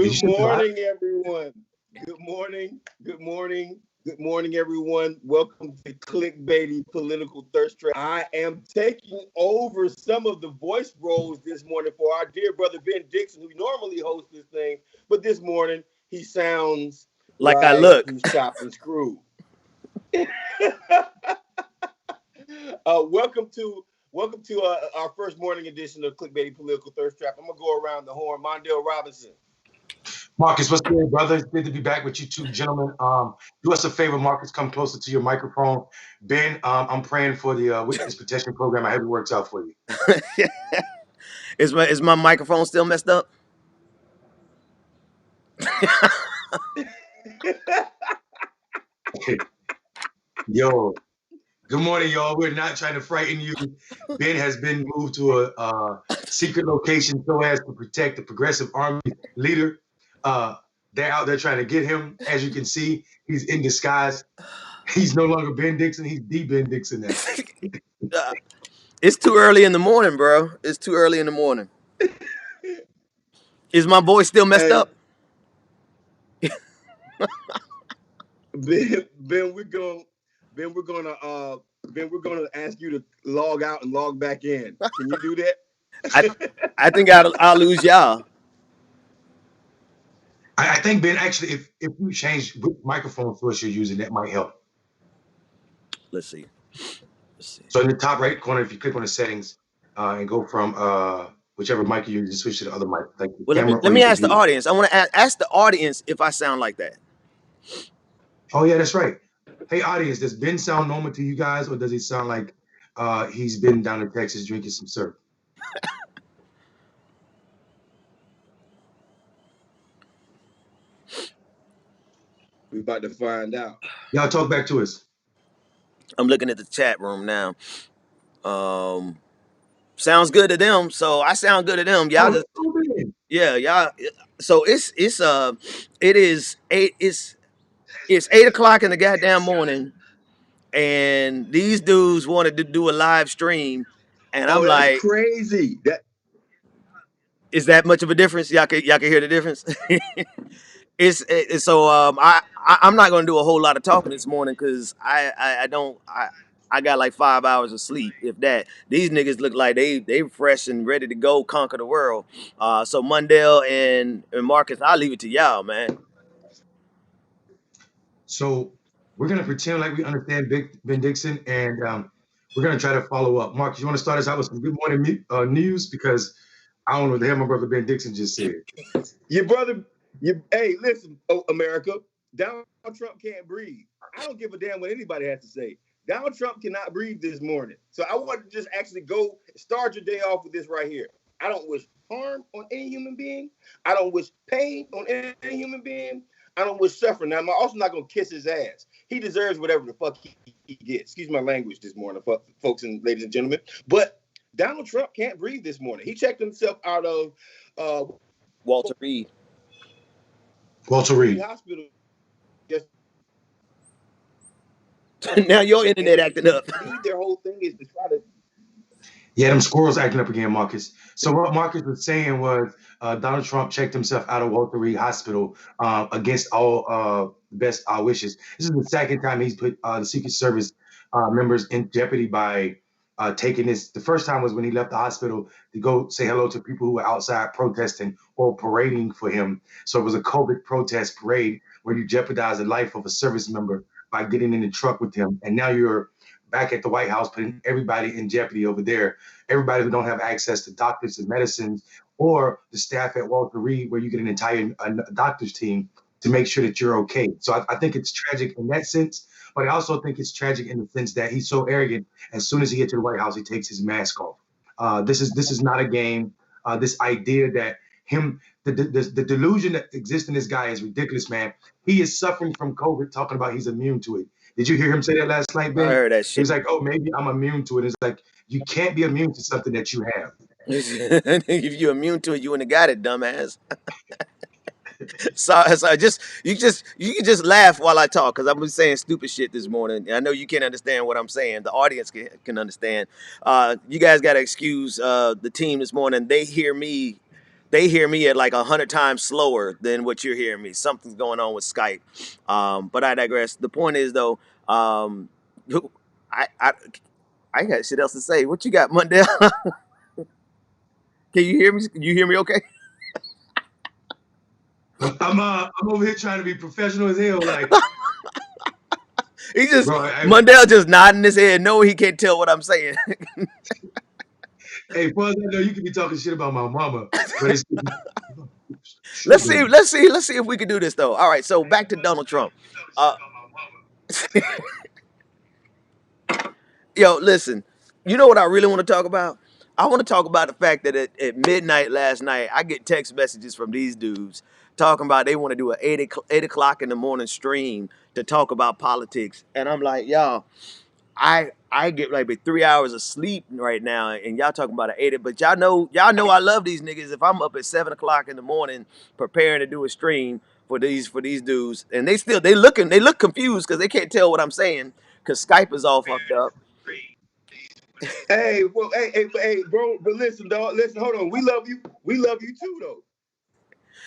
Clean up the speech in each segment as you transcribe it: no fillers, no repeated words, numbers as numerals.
Good morning, everyone. Good morning. Good morning. Good morning, everyone. Welcome to Clickbaity Political Thirst Trap. I am taking over some of the voice roles this morning for our dear brother Ben Dixon, who normally hosts this thing, but this morning he sounds like I like look. he's chopped and screwed. Welcome to our first morning edition of Clickbaity Political Thirst Trap. I'm gonna go around the horn. Mondale Robinson. Marcus, what's good, brother? It's good to be back with you two gentlemen. Do us a favor, Marcus, come closer to your microphone. Ben, I'm praying for the witness protection program. I hope it works out for you. Is my microphone still messed up? Yo, good morning, y'all. We're not trying to frighten you. Ben has been moved to a secret location so as to protect the Progressive Army leader. They're out there trying to get him. As you can see, he's in disguise. He's no longer Ben Dixon. He's the Ben Dixon now. It's too early in the morning, bro. It's too early in the morning. Is my voice still messed Hey, up? Ben, we're gonna ask you to log out and log back in. Can you do I that? I think I'll lose y'all. I think, Ben, actually, if you change which microphone source you're using, that might help. Let's see. So in the top right corner, if you click on the settings and go from whichever mic you use, just switch to the other mic, like the Well, camera let or me your ask the computer. audience. I want to ask the audience if I sound like that. Oh, yeah, that's right. Hey, audience, does Ben sound normal to you guys, or does he sound like he's been down in Texas drinking some syrup? We're about to find out. Y'all talk back to us. I'm looking at the chat room now. Sounds good to them, so I sound good to them. Y'all Oh, just Ben. y'all. So it is eight. It's 8 o'clock in the goddamn morning, and these dudes wanted to do a live stream, and I'm Oh, that's like, crazy. is that much of a difference? Y'all can hear the difference. So I'm not gonna do a whole lot of talking this morning because I got like 5 hours of sleep, if that. These niggas look like they fresh and ready to go conquer the world. So Mundell and Marcus, I'll leave it to y'all, man. So we're gonna pretend like we understand Ben Dixon, and we're gonna try to follow up. Marcus, you want to start us out with some good morning news, because I don't know what the hell my brother Ben Dixon just said. Your brother. Hey, listen, America. Donald Trump can't breathe. I don't give a damn what anybody has to say. Donald Trump cannot breathe this morning. So I want to just actually go start your day off with this right here. I don't wish harm on any human being. I don't wish pain on any human being. I don't wish suffering. Now, I'm also not going to kiss his ass. He deserves whatever the fuck he gets. Excuse my language this morning, folks and ladies and gentlemen. But Donald Trump can't breathe this morning. He checked himself out of Walter Reed. Walter Reed. hospital. Just Now your internet acting up. their whole thing is to try to. Yeah, them squirrels acting up again, Marcus. So what Marcus was saying was Donald Trump checked himself out of Walter Reed Hospital against all best wishes. This is the second time he's put the Secret Service members in jeopardy by taking this. The first time was when he left the hospital to go say hello to people who were outside protesting or parading for him. So it was a COVID protest parade where you jeopardize the life of a service member by getting in the truck with him. And now you're back at the White House, putting everybody in jeopardy over there. Everybody who don't have access to doctors and medicines, or the staff at Walter Reed, where you get an entire doctor's team to make sure that you're okay. So I think it's tragic in that sense, but I also think it's tragic in the sense that he's so arrogant. As soon as he gets to the White House, he takes his mask off. This is not a game. This idea that the delusion that exists in this guy is ridiculous, man. He is suffering from COVID, talking about he's immune to it. Did you hear him say that last night, I Ben? heard that He shit. was like, "Oh, maybe I'm immune to it." It's like you can't be immune to something that you have. If you're immune to it, you wouldn't have got it, dumbass. So you can just laugh while I talk because I'm saying stupid shit this morning. I know you can't understand what I'm saying. The audience can understand. You guys got to excuse the team this morning. They hear me they hear me at like 100 times slower than what you're hearing me. Something's going on with Skype. But I digress. The point is though, I I I ain't got shit else to say. What you got, Mundell? Can you hear me? Can you hear me okay? I'm over here trying to be professional as hell. Like, He just bro, Mundell just nodding his head. No, he can't tell what I'm saying. hey, far as I know, you could be talking shit about my mama, but it's Let's see if we can do this though. All right, so back to Donald Trump. Uh, Yo, listen, you know what I really want to talk about? I want to talk about the fact that at midnight last night, I get text messages from these dudes talking about they want to do an 8 o'clock in the morning stream to talk about politics. And I'm like, y'all, I get like 3 hours of sleep right now, and y'all talking about an 8, but y'all know I love these niggas. If I'm up at 7 o'clock in the morning preparing to do a stream for these dudes, and they look confused because they can't tell what I'm saying because Skype is all fucked up. Hey, well, hey, bro, but listen, dog. Listen, hold on. We love you. We love you too, though.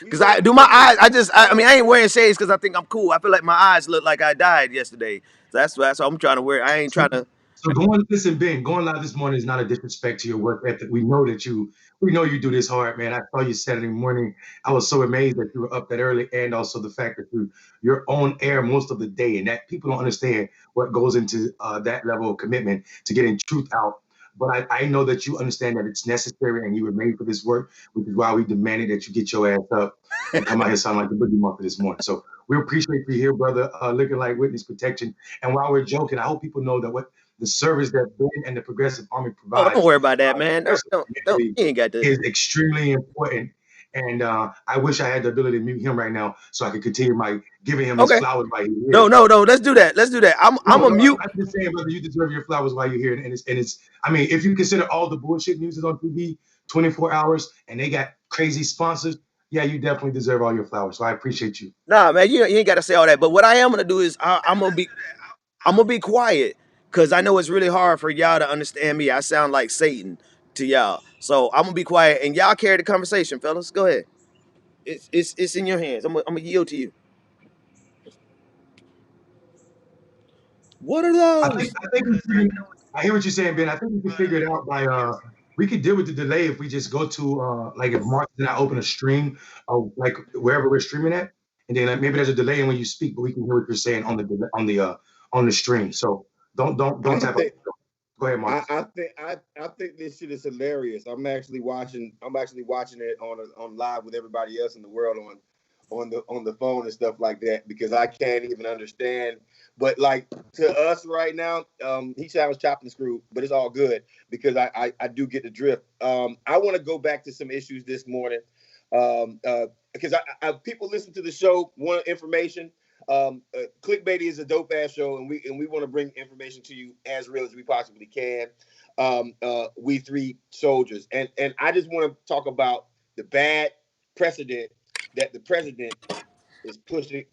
We Cause love I you do my too. eyes. I mean, I ain't wearing shades because I think I'm cool. I feel like my eyes look like I died yesterday. So that's what I'm trying to wear. I ain't trying to. So listen, Ben, going live this morning is not a disrespect to your work ethic. We know you do this hard, man. I saw you Saturday morning. I was so amazed that you were up that early, and also the fact that you're on air most of the day, and that people don't understand what goes into that level of commitment to getting truth out. But I know that you understand that it's necessary, and you were made for this work, which is why we demanded that you get your ass up and come out here sounding like the boogie monster this morning. So we appreciate you here, brother, looking like witness protection. And while we're joking, I hope people know that what the service that Ben and the Progressive Army Oh, don't provides worry about that, the man. Don't progressive don't don't. community You ain't got to. is extremely important. And I wish I had the ability to mute him right now so I could continue my giving him his Okay. flowers while he's No, here. no, no. Let's do that. Let's do that. I'm No, a no, mute. I'm just saying, brother, you deserve your flowers while you're here. And it's. I mean, if you consider all the bullshit news is on TV, 24 hours, and they got crazy sponsors, yeah, you definitely deserve all your flowers. So I appreciate you. Nah, man. You ain't got to say all that. But what I am gonna do is I'm gonna be quiet because I know it's really hard for y'all to understand me. I sound like Satan to y'all, so I'm gonna be quiet and y'all carry the conversation, fellas. Go ahead. It's in your hands. I'm gonna yield to you. What are those? I think I hear what you're saying, Ben. I think we can figure it out by we could deal with the delay if we just go to like if Mark and I open a stream of like wherever we're streaming at, and then maybe there's a delay in when you speak, but we can hear what you're saying on the stream. So don't I tap out. think Go ahead, I, Marcus. I think I think this shit is hilarious. I'm actually watching it on live with everybody else in the world on the phone and stuff like that because I can't even understand. But like to us right now, he sounds chopped and screwed, but it's all good because I do get the drift. I want to go back to some issues this morning because people listen to the show want information. Clickbaity is a dope ass show, and we want to bring information to you as real as we possibly can. We three soldiers, and I just want to talk about the bad precedent that the president is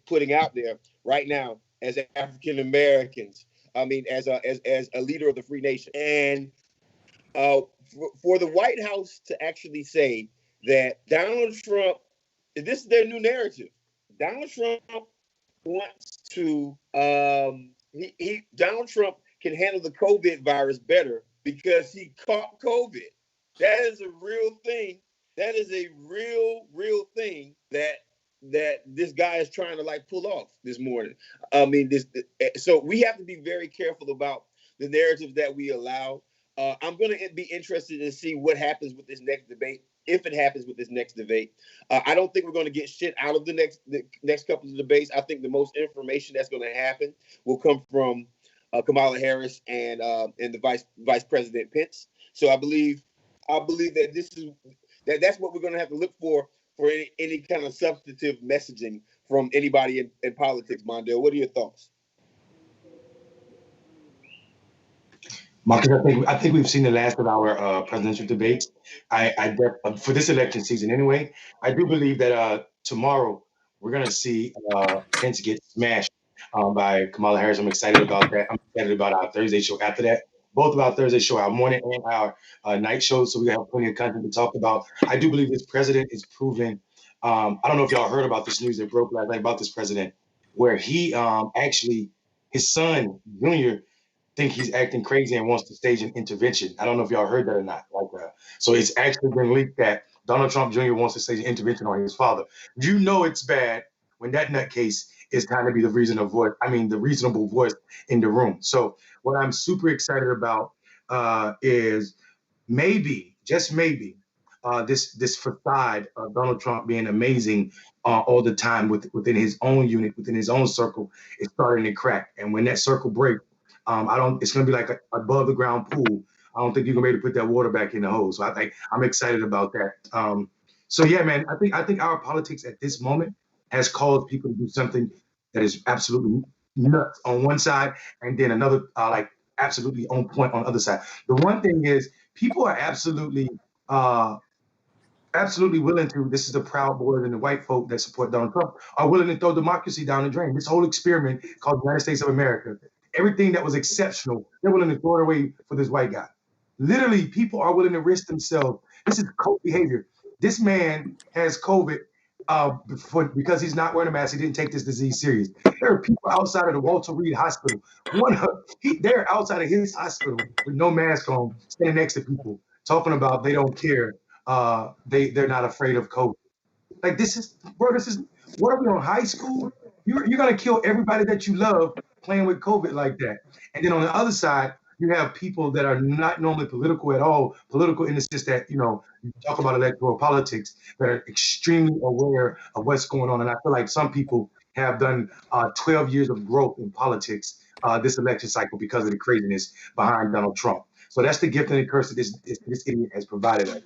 putting out there right now as African Americans. I mean, as a leader of the free nation, and for the White House to actually say that Donald Trump, this is their new narrative. Donald Trump wants to Donald Trump can handle the COVID virus better because he caught COVID. That is a real thing. That is a real thing that this guy is trying to like pull off this morning. I mean, so we have to be very careful about the narratives that we allow. I'm going to be interested to see what happens with this next debate, if it happens with this next debate. I don't think we're going to get shit out of the next couple of debates. I think the most information that's going to happen will come from Kamala Harris and the Vice President Pence. So I believe that that's what we're going to have to look for any kind of substantive messaging from anybody in politics. Mondale, what are your thoughts? Marcus, I think we've seen the last of our presidential debates. For this election season anyway, I do believe that tomorrow we're gonna see Pence get smashed by Kamala Harris. I'm excited about that. I'm excited about our Thursday show after that. both of our Thursday show, our morning and our night shows, so we have plenty of content to talk about. I do believe this president is proven. I don't know if y'all heard about this news that broke last night about this president, where he actually his son Junior think he's acting crazy and wants to stage an intervention. I don't know if y'all heard that or not. So it's actually been leaked that Donald Trump Jr. wants to stage an intervention on his father. You know it's bad when that nutcase is trying to be the the reasonable voice in the room. So what I'm super excited about is maybe, just maybe, this facade of Donald Trump being amazing all the time within his own unit, within his own circle, is starting to crack. And when that circle breaks, I don't. It's going to be like a above the ground pool. I don't think you're going to be able to put that water back in the hole. So I think I'm excited about that. So yeah, man, I think our politics at this moment has caused people to do something that is absolutely nuts on one side, and then another like absolutely on point on the other side. The one thing is people are uh, absolutely willing to. This is the Proud Boys and the white folk that support Donald Trump are willing to throw democracy down the drain. This whole experiment called the United States of America, everything that was exceptional, they're willing to throw it away for this white guy. Literally, people are willing to risk themselves. This is cult behavior. This man has COVID because he's not wearing a mask. He didn't take this disease serious. There are people outside of the Walter Reed Hospital. They're outside of his hospital with no mask on, standing next to people, talking about they don't care. They're not afraid of COVID. Like this is, bro. This is what are we on high school? You're gonna kill everybody that you love playing with COVID like that. And then on the other side, you have people that are not normally political at all. Political in the sense that you talk about electoral politics that are extremely aware of what's going on. And I feel like some people have done 12 years of growth in politics this election cycle because of the craziness behind Donald Trump. So that's the gift and the curse that this idiot has provided us.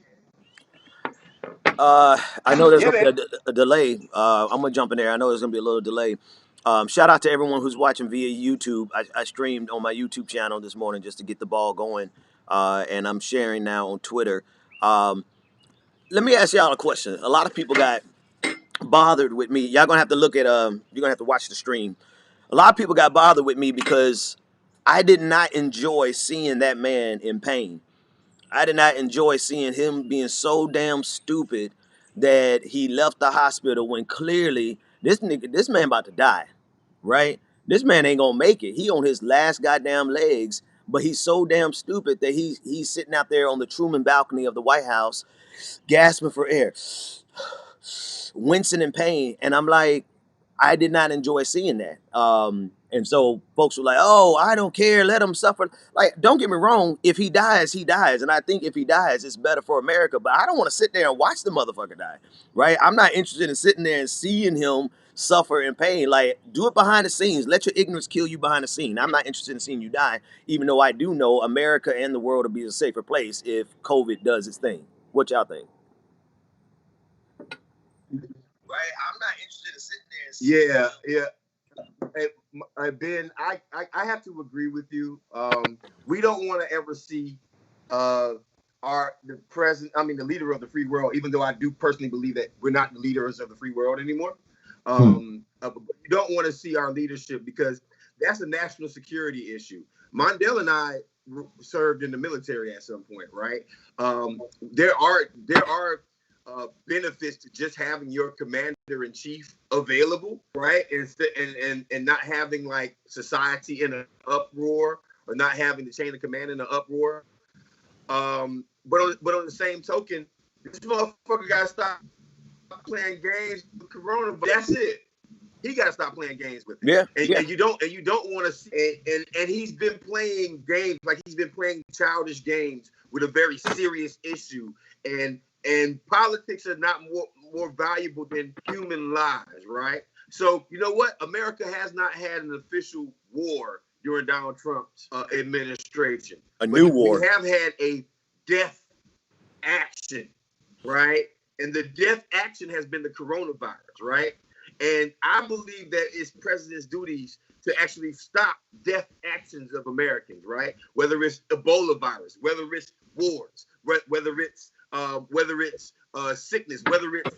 I know there's Yeah, gonna man. be a delay. I'm gonna jump in there. I know there's gonna be a little delay. Shout out to everyone who's watching via YouTube. I streamed on my YouTube channel this morning just to get the ball going, and I'm sharing now on Twitter. Um, Let me ask y'all a question. A lot of people got bothered with me. Y'all gonna have to look at You're gonna have to watch the stream. A lot of people got bothered with me because I did not enjoy seeing that man in pain. I did not enjoy seeing him being so damn stupid that he left the hospital when clearly this man about to die, right? This man ain't gonna make it. He on his last goddamn legs, but he's so damn stupid that he's sitting out there on the Truman balcony of the White House, gasping for air, wincing in pain, and I'm like, I did not enjoy seeing that. And so folks were like, "Oh, I don't care. Let him suffer." Like, don't get me wrong. If he dies, he dies, and I think if he dies, it's better for America. But I don't want to sit there and watch the motherfucker die, right? I'm not interested in sitting there and seeing him suffer in pain. Like, do it behind the scenes. Let your ignorance kill you behind the scene. I'm not interested in seeing you die, even though I do know America and the world will be a safer place if COVID does its thing. What y'all think? Right? I'm not interested in sitting there and seeing. Yeah. Ben, I have to agree with you. We don't want to ever see the leader of the free world, even though I do personally believe that we're not the leaders of the free world anymore. But you don't want to see our leadership because that's a national security issue. Mondale and I served in the military at some point, right? There are benefits to just having your commander in chief available, right? And not having like society in an uproar or not having the chain of command in an uproar. But on the same token, this motherfucker gotta stop playing games with Corona. That's it. He gotta stop playing games with it. Yeah. And you don't want to see. And he's been playing games like he's been playing childish games with a very serious issue. And politics are not more valuable than human lives, right? So you know what? America has not had an official war during Donald Trump's administration. A new war. We have had a death action, right? And the death action has been the coronavirus, right? And I believe that it's president's duties to actually stop death actions of Americans, right? Whether it's Ebola virus, whether it's wars, whether it's sickness, whether it's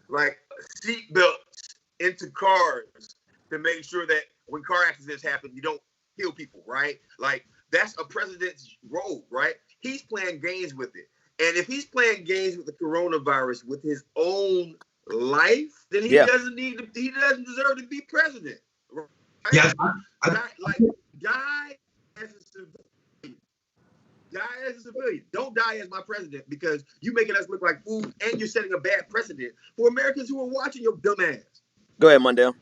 like seat belts into cars to make sure that when car accidents happen, you don't kill people, right? Like That's a president's role, right? He's playing games with it. And if he's playing games with the coronavirus with his own life, then he Yeah. doesn't need to, he doesn't deserve to be president. Right? Yeah, Die as a civilian. Die as a civilian. Don't die as my president because you're making us look like fools and you're setting a bad precedent for Americans who are watching your dumb ass. Go ahead, Mondale.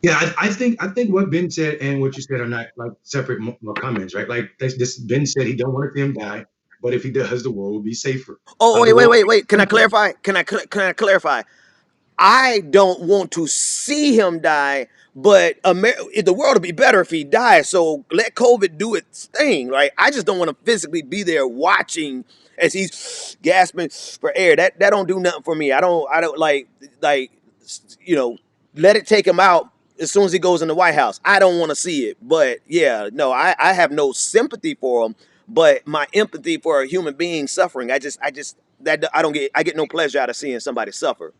yeah. I think what Ben said and what you said are not like separate comments, right? Like this, Ben said he don't want to see him die, but if he does, the world will be safer. Oh, The world. wait. Can I clarify? Can I clarify? I don't want to see him die, but the world would be better if he died. So let COVID do its thing, right? I just don't want to physically be there watching as he's gasping for air. That don't do nothing for me. I don't like you know, let it take him out as soon as he goes in the White House. I don't want to see it. But yeah, no, I have no sympathy for him, but my empathy for a human being suffering, I just that I get no pleasure out of seeing somebody suffer.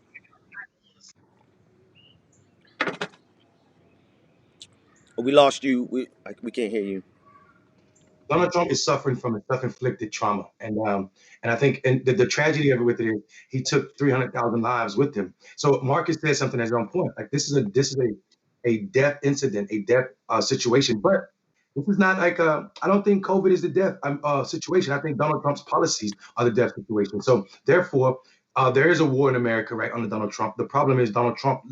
We lost you. We can't hear you. Donald Trump is suffering from a self-inflicted trauma, and I think and the tragedy of it with it is he took 300,000 lives with him. So Marcus said something that's on point. Like this is a death incident, a death situation, but this is not like I don't think COVID is the death situation. I think Donald Trump's policies are the death situation. So therefore, there is a war in America right under Donald Trump. The problem is Donald Trump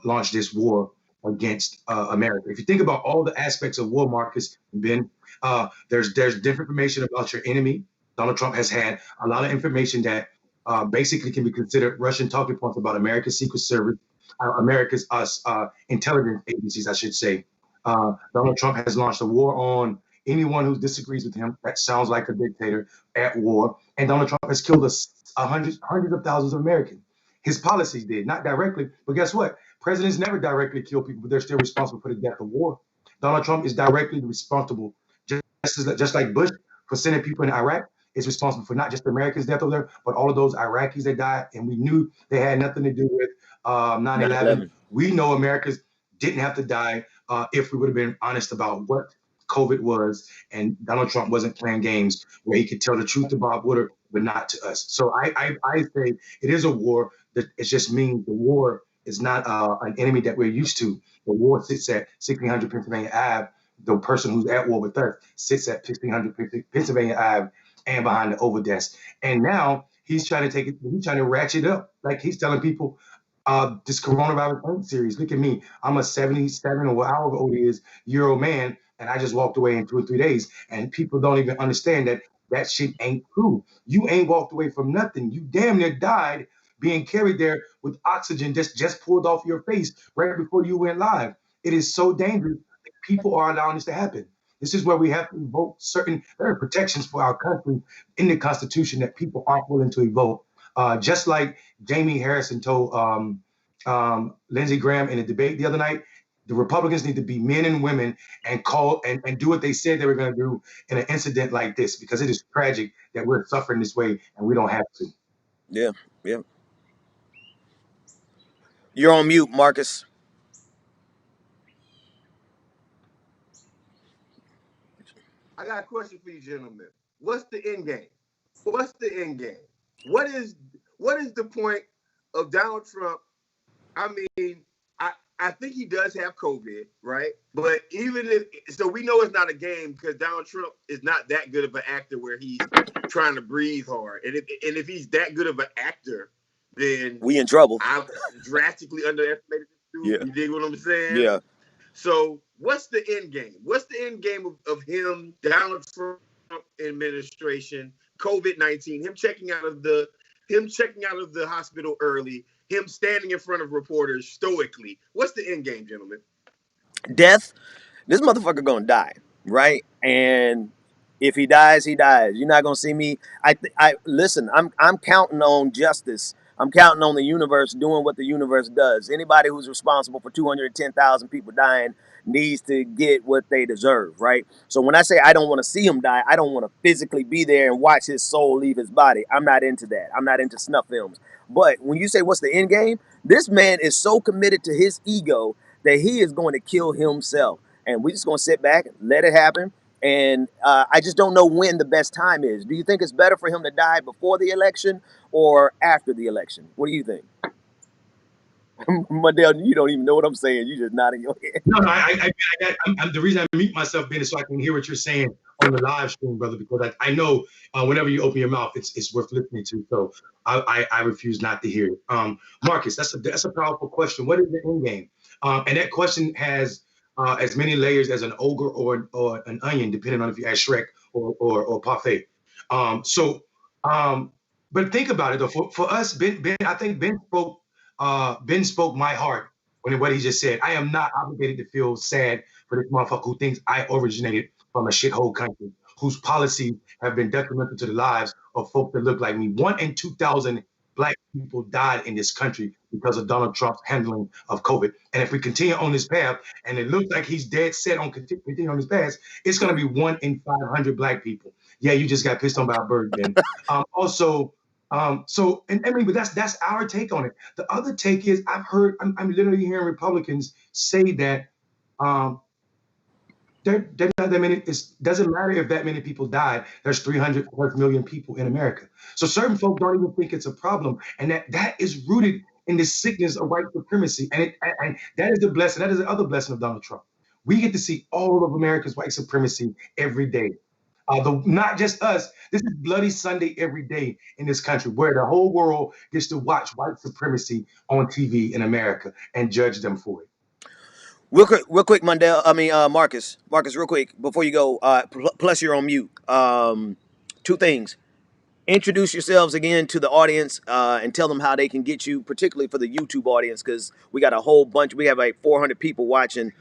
launched this war against America. If you think about all the aspects of war, Marcus, Ben, there's different information about your enemy. Donald Trump has had a lot of information that basically can be considered Russian talking points about America's Secret Service, America's intelligence agencies, I should say. Donald Trump has launched a war on anyone who disagrees with him. That sounds like a dictator at war. And Donald Trump has killed hundreds of thousands of Americans. His policies did, not directly, but guess what? Presidents never directly kill people, but they're still responsible for the death of war. Donald Trump is directly responsible, just like Bush, for sending people in Iraq, is responsible for not just Americans' death over there, but all of those Iraqis that died. And we knew they had nothing to do with 9/11. We know Americans didn't have to die if we would have been honest about what COVID was, and Donald Trump wasn't playing games where he could tell the truth to Bob Woodward, but not to us. So I say it is a war. That it just means the war is not an enemy that we're used to. The war sits at 1600 Pennsylvania Ave. The person who's at war with us sits at 1600 Pennsylvania Ave and behind the Oval Desk. And now he's trying to take it, he's trying to ratchet up. Like he's telling people, this coronavirus ain't serious. Look at me. I'm a 77 or however old he is, year old man, and I just walked away in 2 or 3 days. And people don't even understand that that shit ain't true. You ain't walked away from nothing. You damn near died being carried there with oxygen just pulled off your face right before you went live. It is so dangerous that people are allowing this to happen. This is where we have to evoke there are protections for our country in the Constitution that people aren't willing to evoke. Just like Jamie Harrison told Lindsey Graham in a debate the other night, the Republicans need to be men and women and call and do what they said they were going to do in an incident like this, because it is tragic that we're suffering this way and we don't have to. Yeah. You're on mute, Marcus. I got a question for you, gentlemen. What's the end game? What's the end game? What is the point of Donald Trump? I mean, I think he does have COVID, right? But even if so, we know it's not a game because Donald Trump is not that good of an actor where he's trying to breathe hard. And if he's that good of an actor, then we in trouble. I've drastically underestimated this dude. Yeah. You dig what I'm saying? Yeah. So what's the end game? What's the end game of him, Donald Trump administration, COVID-19, him checking out of the hospital early, him standing in front of reporters stoically? What's the end game, gentlemen? Death. This motherfucker gonna die, right? And if he dies, he dies. You're not gonna see me. I listen. I'm counting on justice. I'm counting on the universe doing what the universe does. Anybody who's responsible for 210,000 people dying needs to get what they deserve, right? So when I say I don't want to see him die, I don't want to physically be there and watch his soul leave his body. I'm not into that. I'm not into snuff films. But when you say what's the end game, this man is so committed to his ego that he is going to kill himself. and we just gonna sit back, let it happen. And I just don't know when the best time is. Do you think it's better for him to die before the election or after the election? What do you think? Mandel, you don't even know what I'm saying. You just nodding your head. No, the reason I mute myself, Ben, is so I can hear what you're saying on the live stream, brother, because I know whenever you open your mouth, it's worth listening to. So I refuse not to hear it. Marcus, that's a powerful question. What is the end game? And that question has as many layers as an ogre or an onion, depending on if you ask Shrek or Parfait. But think about it though. For us, Ben, I think Ben spoke my heart when what he just said. I am not obligated to feel sad for this motherfucker who thinks I originated from a shithole country, whose policies have been detrimental to the lives of folk that look like me. 1 in 2,000 Black people died in this country because of Donald Trump's handling of COVID. And if we continue on this path, and it looks like he's dead set on continuing on this path, it's going to be 1 in 500 Black people. Yeah, you just got pissed on by a bird, Ben. But that's our take on it. The other take is I'm literally hearing Republicans say that there not that many. It doesn't matter if that many people died. There's 300 plus million people in America. So certain folk don't even think it's a problem, and that is rooted in the sickness of white supremacy. And that is the blessing. That is the other blessing of Donald Trump. We get to see all of America's white supremacy every day. Not just us. This is Bloody Sunday every day in this country, where the whole world gets to watch white supremacy on TV in America and judge them for it. Real quick, Marcus, real quick before you go. Plus, you're on mute. Two things. Introduce yourselves again to the audience and tell them how they can get you, particularly for the YouTube audience, because we got a whole bunch. We have like 400 people watching,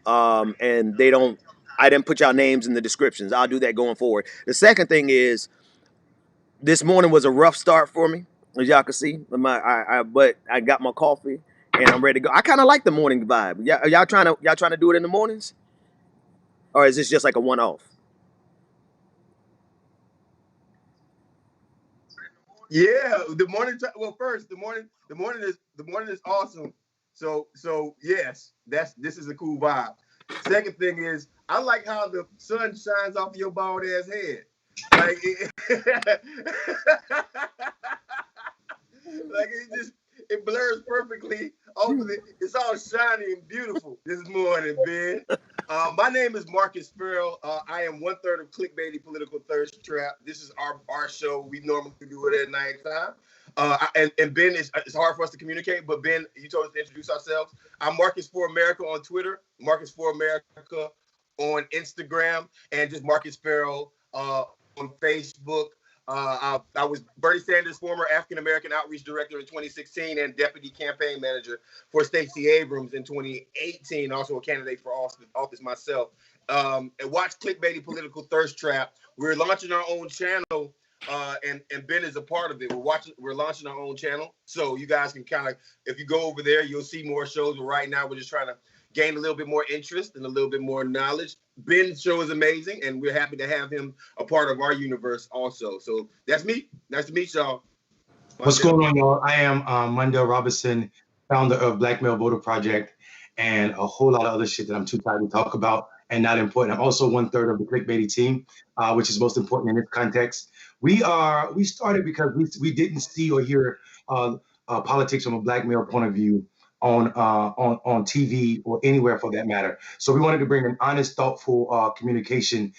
and I didn't put y'all names in the descriptions. I'll do that going forward. The second thing is, this morning was a rough start for me, as y'all can see. But I got my coffee and I'm ready to go. I kind of like the morning vibe. Y'all trying to do it in the mornings, or is this just like a one-off? Yeah, the morning. Well, first, the morning is awesome. So yes, this is a cool vibe. Second thing is, I like how the sun shines off of your bald ass head. Like it blurs perfectly over it's all shiny and beautiful this morning, Ben. My name is Marcus Farrell. I am 1/3 of Clickbaity Political Thirst Trap. This is our show. We normally do it at nighttime. And Ben, it's hard for us to communicate, but Ben, you told us to introduce ourselves. I'm Marcus for America on Twitter, Marcus for America on Instagram, and just Marcus Farrell on Facebook. I was Bernie Sanders' former African-American outreach director in 2016 and deputy campaign manager for Stacey Abrams in 2018, also a candidate for office myself. And watch Clickbaity Political Thirst Trap. We're launching our own channel, and Ben is a part of it. We're launching our own channel, so you guys can kind of, if you go over there, you'll see more shows. But right now, we're just trying to gain a little bit more interest and a little bit more knowledge. Ben's show is amazing, and we're happy to have him a part of our universe also. So that's me. Nice to meet y'all. What's going on, y'all? I am Mondale Robinson, founder of Black Male Voter Project, and a whole lot of other shit that I'm too tired to talk about and not important. I'm also 1/3 of the Clickbaity team, which is most important in this context. We started because we didn't see or hear politics from a Black male point of view on TV or anywhere for that matter. So we wanted to bring an honest, thoughtful communication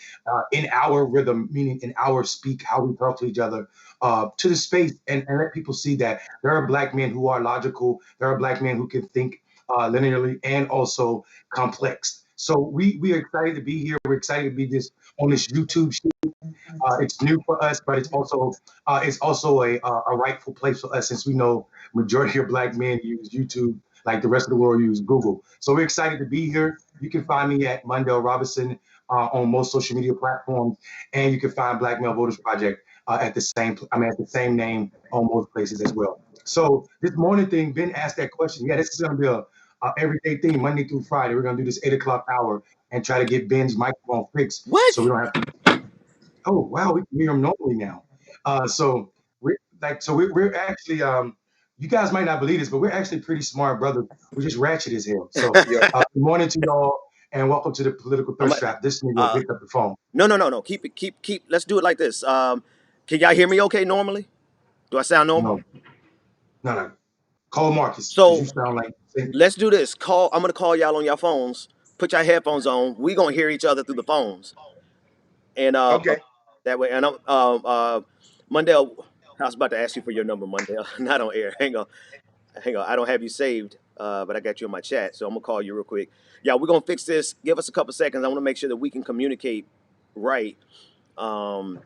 in our rhythm, meaning in our speak, how we talk to each other, to the space, and let people see that there are Black men who are logical. There are Black men who can think linearly and also complex. So we are excited to be here. We're excited to be on this YouTube show. It's new for us, but it's also a rightful place for us, since we know majority of Black men use YouTube like the rest of the world use Google. So we're excited to be here. You can find me at Mondale Robinson on most social media platforms, and you can find Black Male Voters Project at the same name on most places as well. So this morning thing, Ben asked that question. Yeah, this is going to be a everyday thing, Monday through Friday. We're going to do this 8 o'clock hour and try to get Ben's microphone fixed. What? So we don't have to. Oh wow, we can hear him normally now. So we're actually you guys might not believe this, but we're actually pretty smart brothers. We're just ratchet as hell. So good morning to y'all, and welcome to the political thirst trap. This nigga picked up the phone. No. Keep. Let's do it like this. Can y'all hear me okay normally? Do I sound normal? No. Call Marcus, because you So sound like. let's do this. I'm gonna call y'all on your phones. Put your headphones on. We gonna hear each other through the phones, and Okay. that way. And Mundell, I was about to ask you for your number, Mundell. Not on air. Hang on. I don't have you saved, but I got you in my chat, so I'm gonna call you real quick. Yeah, we're gonna fix this. Give us a couple seconds. I want to make sure that we can communicate right. Um,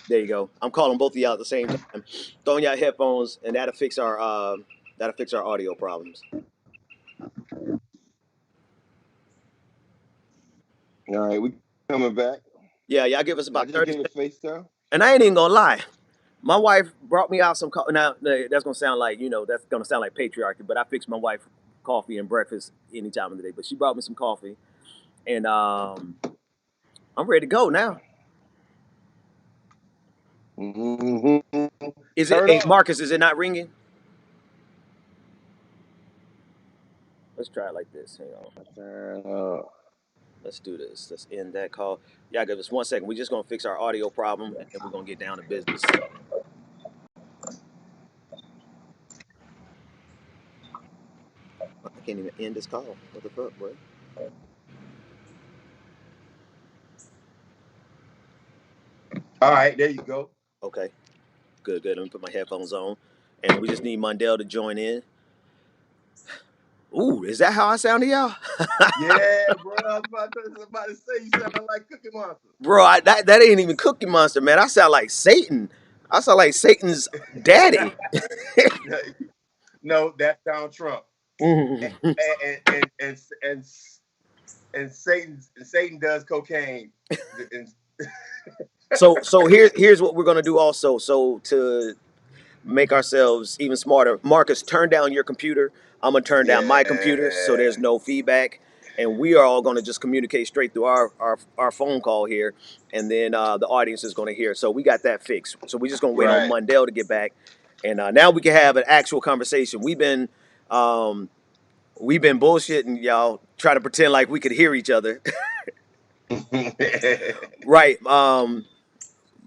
there you go. I'm calling both of y'all at the same time. Throwing y'all headphones, and that'll fix our audio problems. All right, we coming back. Yeah, y'all give us about 30 seconds. FaceTime. And I ain't even gonna lie. My wife brought me out some coffee. Now that's gonna sound like that's gonna sound like patriarchy, but I fix my wife coffee and breakfast any time of the day. But she brought me some coffee, and I'm ready to go now. Mm-hmm. Is it? Hey, Marcus, is it not ringing? Let's try it like this. Hang on. Let's do this. Let's end that call. Yeah, give us 1 second. We're just gonna fix our audio problem, and then we're gonna get down to business. I can't even end this call. What the fuck, bro? All right, there you go. Okay, good. Let me put my headphones on, and we just need Mundell to join in. Ooh, is that how I sound to y'all? Yeah, bro. I was about to say you sound like Cookie Monster. Bro, that ain't even Cookie Monster, man. I sound like Satan. I sound like Satan's daddy. No, that's Donald Trump. Mm. And Satan does cocaine. So here's what we're gonna do also. So to make ourselves even smarter, Marcus, turn down your computer. I'm gonna turn down my computer so there's no feedback, and we are all gonna just communicate straight through our phone call here, and then the audience is gonna hear. So we got that fixed. So we're just gonna wait on Mundell to get back, and now we can have an actual conversation. We've been bullshitting y'all, trying to pretend like we could hear each other. Right.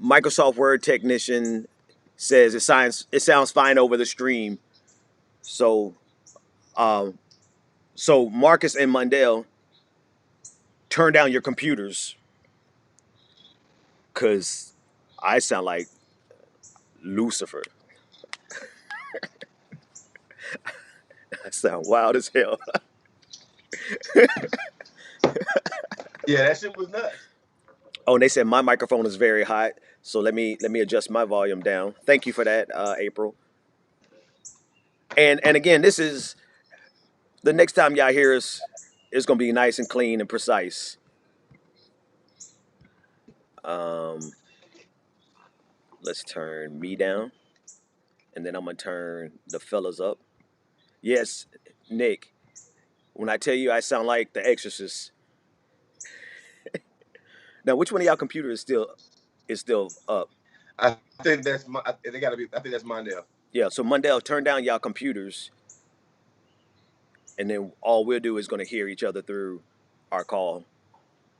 Microsoft Word technician says it sounds fine over the stream. So so Marcus and Mundell, turn down your computers, cause I sound like Lucifer. I sound wild as hell. Yeah, that shit was nuts. Oh, and they said my microphone is very hot, so let me adjust my volume down. Thank you for that, April. And again, this is the next time y'all hear us, it's gonna be nice and clean and precise. Let's turn me down, and then I'm gonna turn the fellas up. Yes, Nick. When I tell you I sound like the Exorcist. Now, which one of y'all computers is still up? I think that's they gotta be. I think that's Mondale. Yeah. So Mundell, turn down y'all computers, and then all we'll do is gonna hear each other through our call.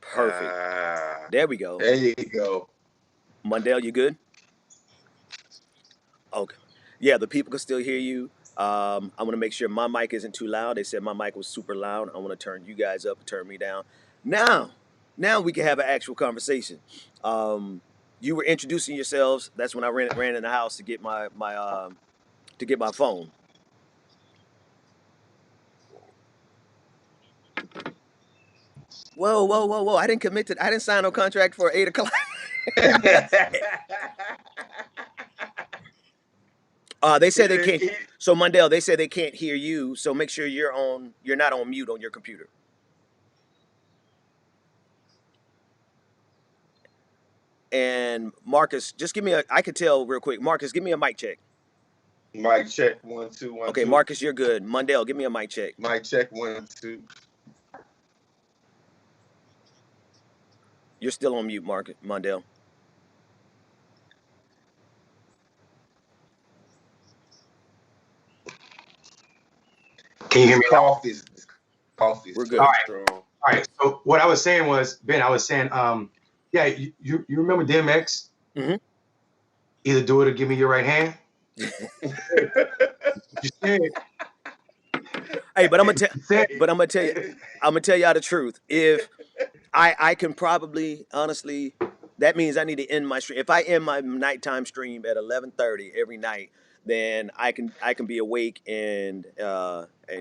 Perfect. There we go. There you go. Mundell, you good? Okay. Yeah, the people can still hear you. I'm gonna make sure my mic isn't too loud. They said my mic was super loud. I want to turn you guys up and turn me down. Now we can have an actual conversation. You were introducing yourselves. That's when I ran in the house to get my phone. Whoa! I didn't sign no contract for 8 o'clock. They said they can't. So Mundell, they said they can't hear you. So make sure you're not on mute on your computer. And Marcus, just give me I could tell real quick. Marcus, give me a mic check. Mic check 1 2 1 Okay, 2. Marcus, you're good. Mundell, give me a mic check. Mic check 1 2. You're still on mute, Marcus Mundell. Can you hear me now? Cough is Coffee's We're so good. strong. All right. So what I was saying was, Ben, I was saying, yeah, you remember DMX? Mm-hmm. Either do it or give me your right hand. You said, Hey, but I'm gonna you said, tell y'all the truth. If I can probably honestly, that means I need to end my stream. If I end my nighttime stream at 11:30 every night, then I can be awake and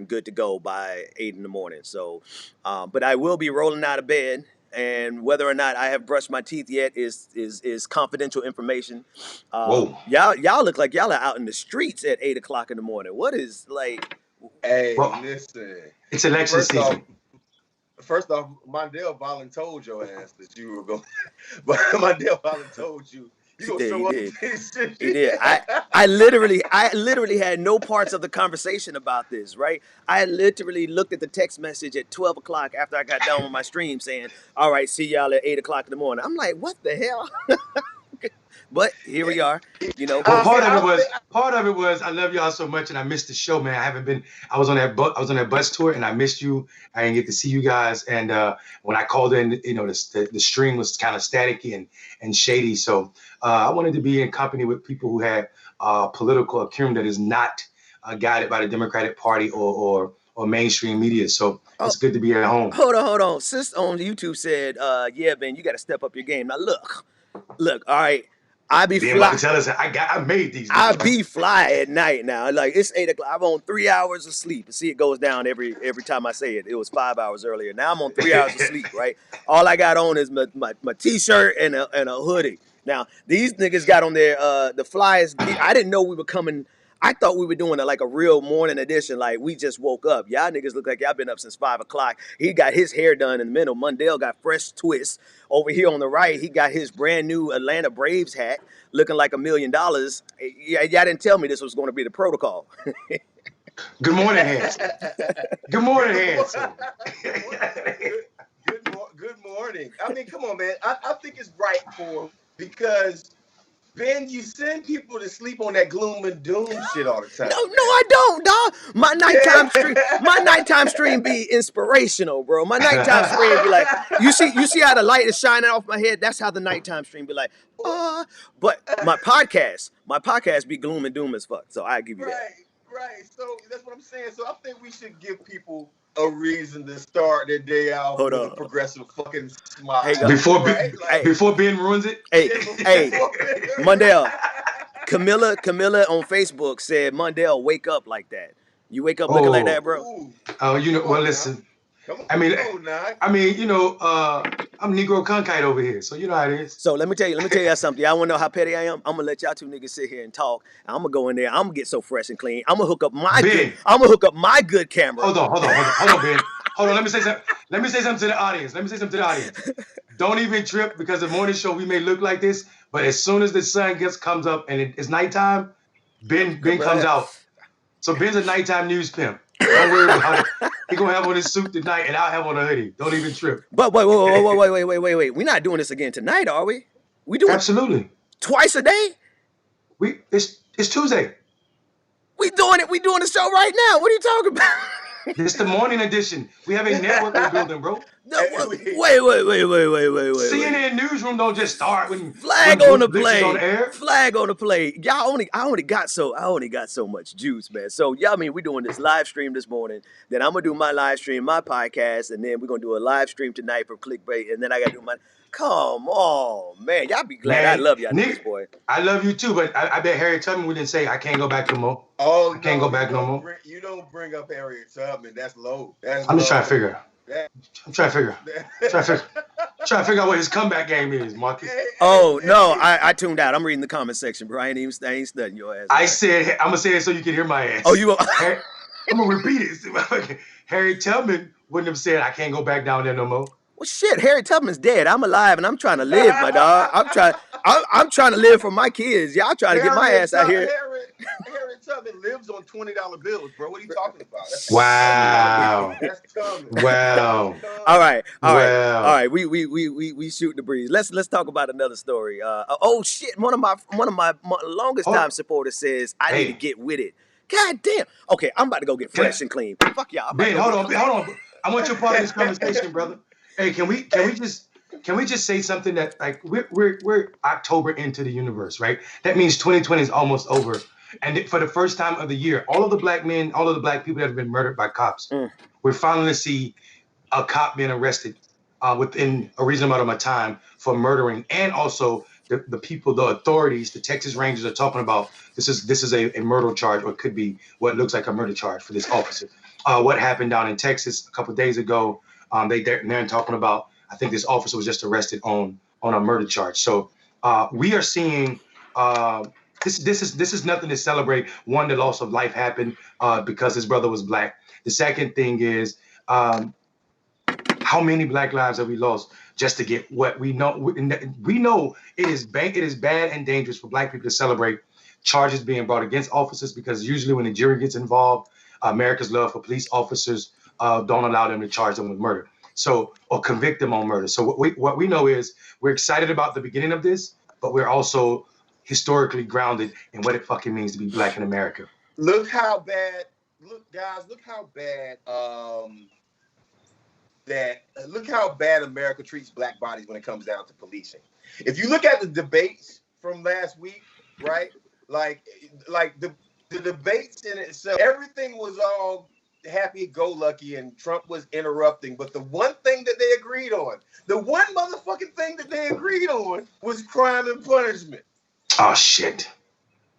good to go by 8 in the morning. So, but I will be rolling out of bed. And whether or not I have brushed my teeth yet is confidential information. whoa. Y'all look like y'all are out in the streets at 8 o'clock in the morning. What is like? Hey, Well, listen. it's election First off, season. Mondale voluntold your ass that you were going. But Mondale voluntold you. You gonna He show up did. to this shit. He did. I literally had no parts of the conversation about this, right? I literally looked at the text message at 12 o'clock after I got done with my stream saying, all right, see y'all at 8 o'clock in the morning. I'm like, what the hell? But here we are, you know. Well, part I of it was I love y'all so much and I missed the show, man. I was on that bus tour and I missed you. I didn't get to see you guys. And when I called in, you know, the stream was kind of staticky and shady. So I wanted to be in company with people who had political acumen that is not guided by the Democratic Party or mainstream media. So it's good to be at home. Hold on. Sis on YouTube said, yeah, Ben, you got to step up your game. Now look, all right. I be Then about fly. to tell us I made these. I be fly at night now. Like it's 8 o'clock. I'm on 3 hours of sleep. And see, it goes down every time I say it. It was 5 hours earlier. Now I'm on 3 hours of sleep. Right. All I got on is my t-shirt and a hoodie. Now these niggas got on their the flyers. I didn't know we were coming. I thought we were doing like a real morning edition. Like we just woke up. Y'all niggas look like y'all been up since 5 o'clock. He got his hair done in the middle. Mundell got fresh twists. Over here on the right, he got his brand new Atlanta Braves hat, looking like $1 million. Yeah, y'all didn't tell me this was going to be the protocol. Good morning, handsome. Good morning, handsome. Good morning. I mean, come on, man. I think it's right for because Ben, you send people to sleep on that gloom and doom shit all the time. No, I don't, dog. My nighttime stream be inspirational, bro. My nighttime stream be like, you see how the light is shining off my head? That's how the nighttime stream be like, but my podcast be gloom and doom as fuck. So I give you that. Right. So that's what I'm saying. So I think we should give people a reason to start their day out with a progressive fucking smile. Hey, before Ben ruins it. Hey, Mundell. Camilla on Facebook said, Mundell, wake up like that. You wake up looking like that, bro? Oh, you know, well, listen. I mean, you know, I'm Negro Conkite over here, so you know how it is. So let me tell you something. Y'all want to know how petty I am? I'm gonna let y'all two niggas sit here and talk. I'm gonna go in there. I'm gonna get so fresh and clean. I'm gonna hook up my good camera. Hold on, Ben. Hold on. Let me say something to the audience. Don't even trip because the morning show we may look like this, but as soon as the sun comes up and it's nighttime, Ben comes out. So Ben's a nighttime news pimp. Don't worry about it. He gonna have on his suit tonight, and I'll have on a hoodie. Don't even trip. But wait. We're not doing this again tonight, are we? We doing absolutely twice a day. It's Tuesday. We doing it. We doing the show right now. What are you talking about? It's the morning edition. We have a network we're building, bro. No, wait. CNN newsroom don't just start when flag on the play. Flag on the play. I only got so much juice, man. So y'all mean we doing this live stream this morning. Then I'm gonna do my live stream, my podcast, and then we're gonna do a live stream tonight for Clickbaity, and then I gotta do my. Come on, man. Y'all be glad I love y'all niggas, boy. I love you too, but I bet Harriet Tubman we didn't say I can't go back no more. Oh, I can't go back no more. You don't bring up Harriet Tubman. That's low. I'm just trying to figure. I'm trying to figure out what his comeback game is, Marcus. Oh no, I tuned out. I'm reading the comment section, bro. I ain't studying your ass. I said I'm gonna say it so you can hear my ass. Oh, you? I'm gonna repeat it. Harriet Tubman wouldn't have said I can't go back down there no more. Well, shit, Harriet Tubman's dead. I'm alive and I'm trying to live, my dog. I'm trying to live for my kids. Y'all trying to get my ass out here. Harriet Tubman lives on $20 bills, bro. What are you talking about? Wow. That's coming. Wow. All right. We shoot the breeze. Let's talk about another story. Oh shit, one of my longest time supporters says I need to get with it. God damn. Okay, I'm about to go get fresh and clean. Fuck y'all. Ben, hold on. I want you a part of this conversation, brother. Hey, can we just say something that like we're October into the universe, right? That means 2020 is almost over. And for the first time of the year, all of the black men, all of the black people that have been murdered by cops, we're finally to see a cop being arrested within a reasonable amount of time for murdering, and also the people, the authorities, the Texas Rangers are talking about this is a murder charge, or could be what looks like a murder charge for this officer. What happened down in Texas a couple of days ago? They're talking about. I think this officer was just arrested on a murder charge. So we are seeing. This is nothing to celebrate. One, the loss of life happened because his brother was black. The second thing is how many black lives have we lost just to get what we know? We know it is bad and dangerous for black people to celebrate charges being brought against officers, because usually when the jury gets involved, America's love for police officers don't allow them to charge them with murder, or convict them on murder. So what we know is we're excited about the beginning of this, but we're also historically grounded in what it fucking means to be black in America. Look how bad America treats black bodies when it comes down to policing. If you look at the debates from last week, right? Like the debates in itself, everything was all happy-go-lucky and Trump was interrupting. But the one thing that they agreed on, was crime and punishment. Oh, shit.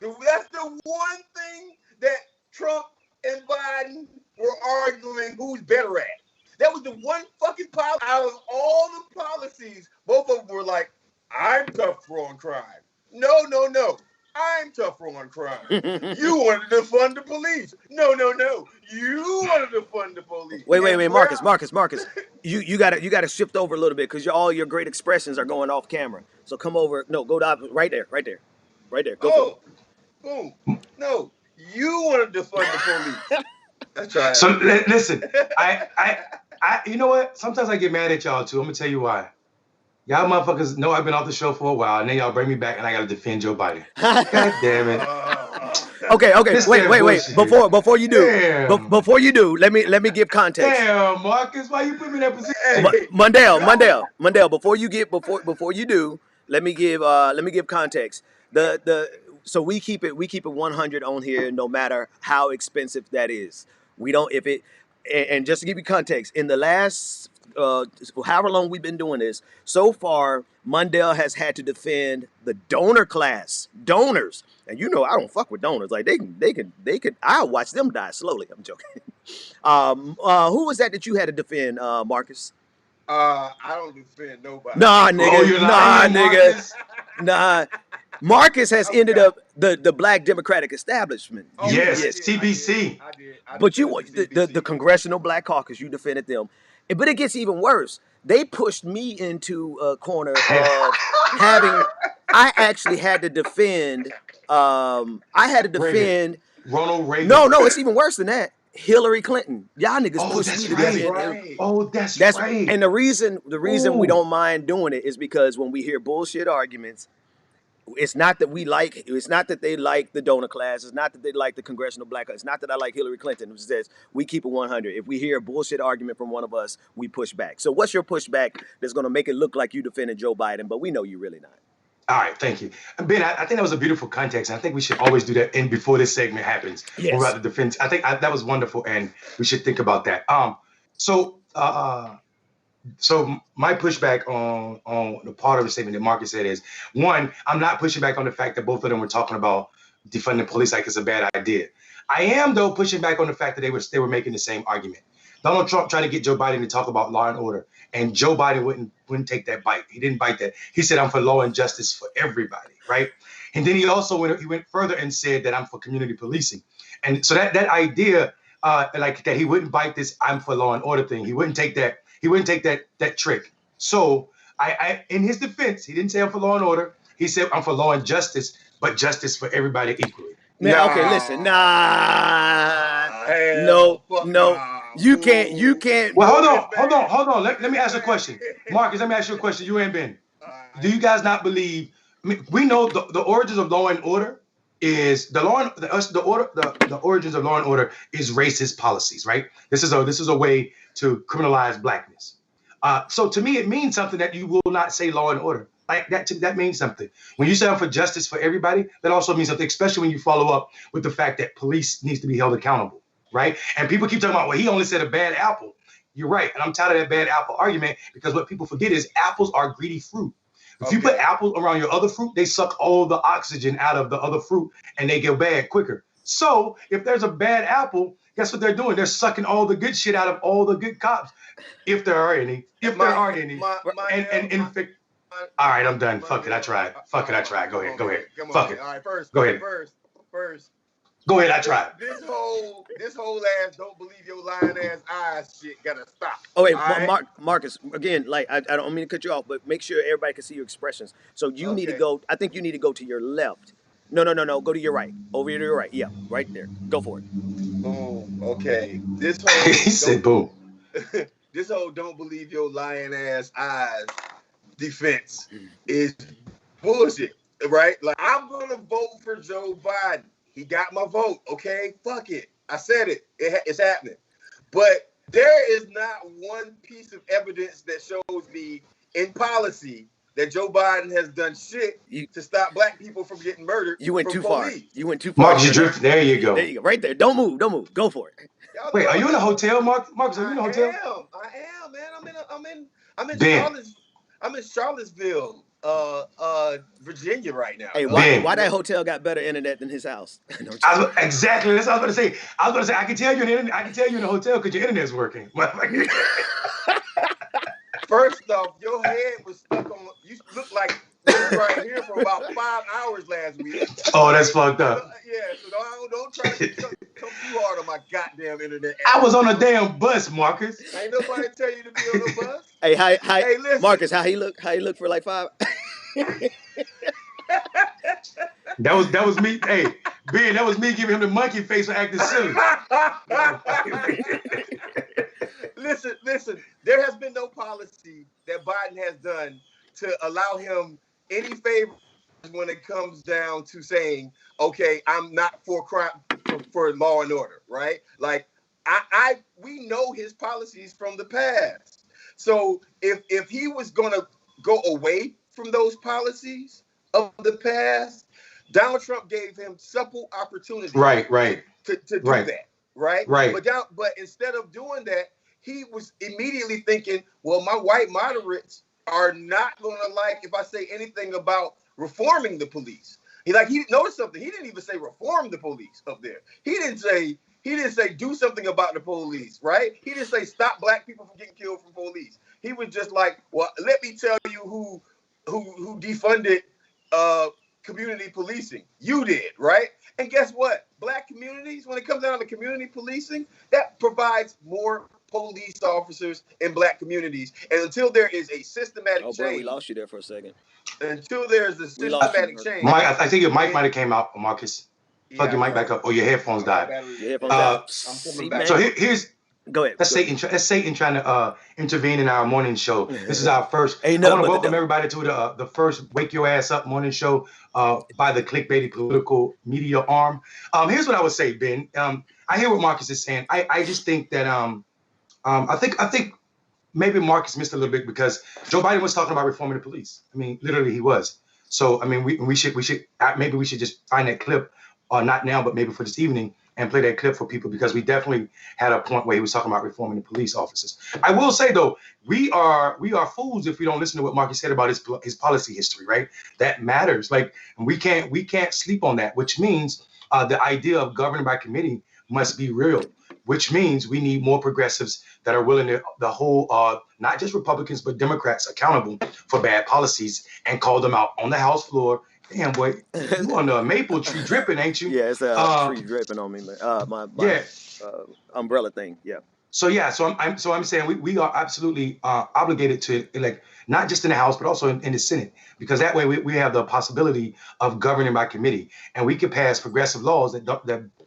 That's the one thing that Trump and Biden were arguing who's better at. That was the one fucking policy out of all the policies. Both of them were like, I'm tougher on crime. No. I'm tougher on crime. You wanted to fund the police. No. You wanted to fund the police. Wait, Marcus. You gotta shift over a little bit, because all your great expressions are going off camera. So come over. No, go down right there. Go for it. Boom. No, you wanted to fund the police. That's right. So listen, I you know what? Sometimes I get mad at y'all too. I'm gonna tell you why. Y'all motherfuckers know I've been off the show for a while, and then y'all bring me back, and I gotta defend Joe Biden. God damn it. Okay. Wait. Before you do, let me give context. Damn, Marcus, why you put me in that position? Hey. Mundell. Before you do, let me give context. So we keep it 100 on here, no matter how expensive that is. We don't and just to give you context, in the last however long we've been doing this, so far Mundell has had to defend the donor class, donors, and I don't fuck with donors. Like they could I'll watch them die slowly. I'm joking. Who was that you had to defend, Marcus? I don't defend nobody. Nah, nigga. Marcus? Nah. Marcus has ended up the black Democratic establishment. Yes, TBC. I did. But the Congressional Black Caucus, you defended them. But it gets even worse. They pushed me into a corner of having. I actually had to defend. Ronald Reagan. No, it's even worse than that. Hillary Clinton. Y'all niggas pushed me to defend. Right. Oh, that's right. And the reason we don't mind doing it is because when we hear bullshit arguments, it's not that they like the donor class. It's not that they like the Congressional Black. It's not that I like Hillary Clinton. It says we keep it 100. If we hear a bullshit argument from one of us, we push back. So what's your pushback that's going to make it look like you defended Joe Biden, but we know you're really not? All right, thank you. Ben, I think that was a beautiful context. And I think we should always do that before this segment happens. Yes. We're about to defend. I think that was wonderful, and we should think about that. So my pushback on the part of the statement that Marcus said is, one, I'm not pushing back on the fact that both of them were talking about defunding police like it's a bad idea. I am, though, pushing back on the fact that they were making the same argument. Donald Trump tried to get Joe Biden to talk about law and order, and Joe Biden wouldn't take that bite. He didn't bite that. He said, I'm for law and justice for everybody, right? And then he also went further and said that I'm for community policing. And so that idea, like that he wouldn't bite this I'm for law and order thing, he wouldn't take that. He wouldn't take that trick. So I in his defense, he didn't say I'm for law and order. He said I'm for law and justice, but justice for everybody equally. Okay, listen. No. You can't. Well, hold on. Let me ask a question. Marcus, let me ask you a question. You and Ben. Do you guys not believe? I mean, we know the origins of law and order is the law, the order, the origins of law and order is racist policies, right? This is a way to criminalize blackness. So to me, it means something that you will not say law and order. Like that means something. When you stand for justice for everybody, that also means something, especially when you follow up with the fact that police needs to be held accountable, right? And people keep talking about, well, he only said a bad apple. You're right. And I'm tired of that bad apple argument, because what people forget is apples are greedy fruit. If you put apples around your other fruit, they suck all the oxygen out of the other fruit and they get bad quicker. So if there's a bad apple, guess what they're doing? They're sucking all the good shit out of all the good cops, if there are any. If there aren't any. All right, I'm done. Fuck it, I tried. Fuck it, I tried. Go ahead. Fuck it. All right, first. Go ahead. First. Go ahead, I tried. This whole ass don't believe your lying ass eyes shit gotta stop. Oh wait, right? Marcus, again, like I don't mean to cut you off, but make sure everybody can see your expressions. So you need to go. I think you need to go to your left. No. Go to your right. Over to your right. Yeah, right there. Go for it. Boom. Okay. This whole he said boom. This whole don't believe your lying ass eyes defense is bullshit, right? Like, I'm gonna vote for Joe Biden. He got my vote. Okay, fuck it. I said it. It's happening. But there is not one piece of evidence that shows me in policy that Joe Biden has done shit to stop black people from getting murdered. You went too far. You went too far. Marcus, you drift. There you go. There you go. Right there. Don't move. Go for it. Wait, are you in a hotel, Marcus? Are you in a hotel? I am, man. I'm in Charlottesville, Virginia right now. Hey, why that hotel got better internet than his house? Exactly. That's what I was going to say. I can tell you in the hotel because your internet's working. First off, your head was stuck on. You look like you were right here for about 5 hours last week. Oh, that's fucked up. So don't try to come too hard on my goddamn internet. I was on a damn bus, Marcus. Ain't nobody tell you to be on the bus. Hey, listen. Marcus, how he look? How he look for like 5? That was me. Hey, Ben, that was me giving him the monkey face for acting silly. Listen. There has been no policy that Biden has done to allow him any favors when it comes down to saying, okay, I'm not for crime, for law and order, right? Like, we know his policies from the past. So if he was gonna go away from those policies of the past, Donald Trump gave him supple opportunity, right, to do that, right? Right. But instead of doing that, he was immediately thinking, well, my white moderates are not gonna like if I say anything about reforming the police. He noticed something. He didn't even say reform the police up there. He didn't say do something about the police, right? He didn't say stop black people from getting killed from police. He was just like, well, let me tell you who defunded community policing. You did, right? And guess what? Black communities, when it comes down to community policing, that provides more police officers in black communities. And until there is a systematic change. Bro, we lost you there for a second. Until there's a systematic change. Mike, I think your mic might have came out, Marcus. Plug your mic back up, or your headphones died. Your headphones died. I'm coming back. So here's. Go ahead. That's Satan trying to intervene in our morning show. This is our first. I want to welcome everybody to the first Wake Your Ass Up morning show by the Clickbaity political media arm. Here's what I would say, Ben. I hear what Marcus is saying. I just think that I think maybe Marcus missed a little bit because Joe Biden was talking about reforming the police. I mean, literally he was. So I mean, we should maybe we should just find that clip, not now, but maybe for this evening, and play that clip for people, because we definitely had a point where he was talking about reforming the police officers. I will say though, we are fools if we don't listen to what Marcus said about his policy history, right? That matters. Like, we can't sleep on that, which means the idea of governing by committee must be real, which means we need more progressives that are willing to hold not just Republicans but Democrats accountable for bad policies and call them out on the House floor. Damn, boy, you on the maple tree dripping, ain't you? Yeah, it's a tree dripping on me, man. My umbrella thing, yeah. So I'm saying we are absolutely obligated to elect, not just in the House but also in the Senate, because that way we have the possibility of governing by committee, and we can pass progressive laws that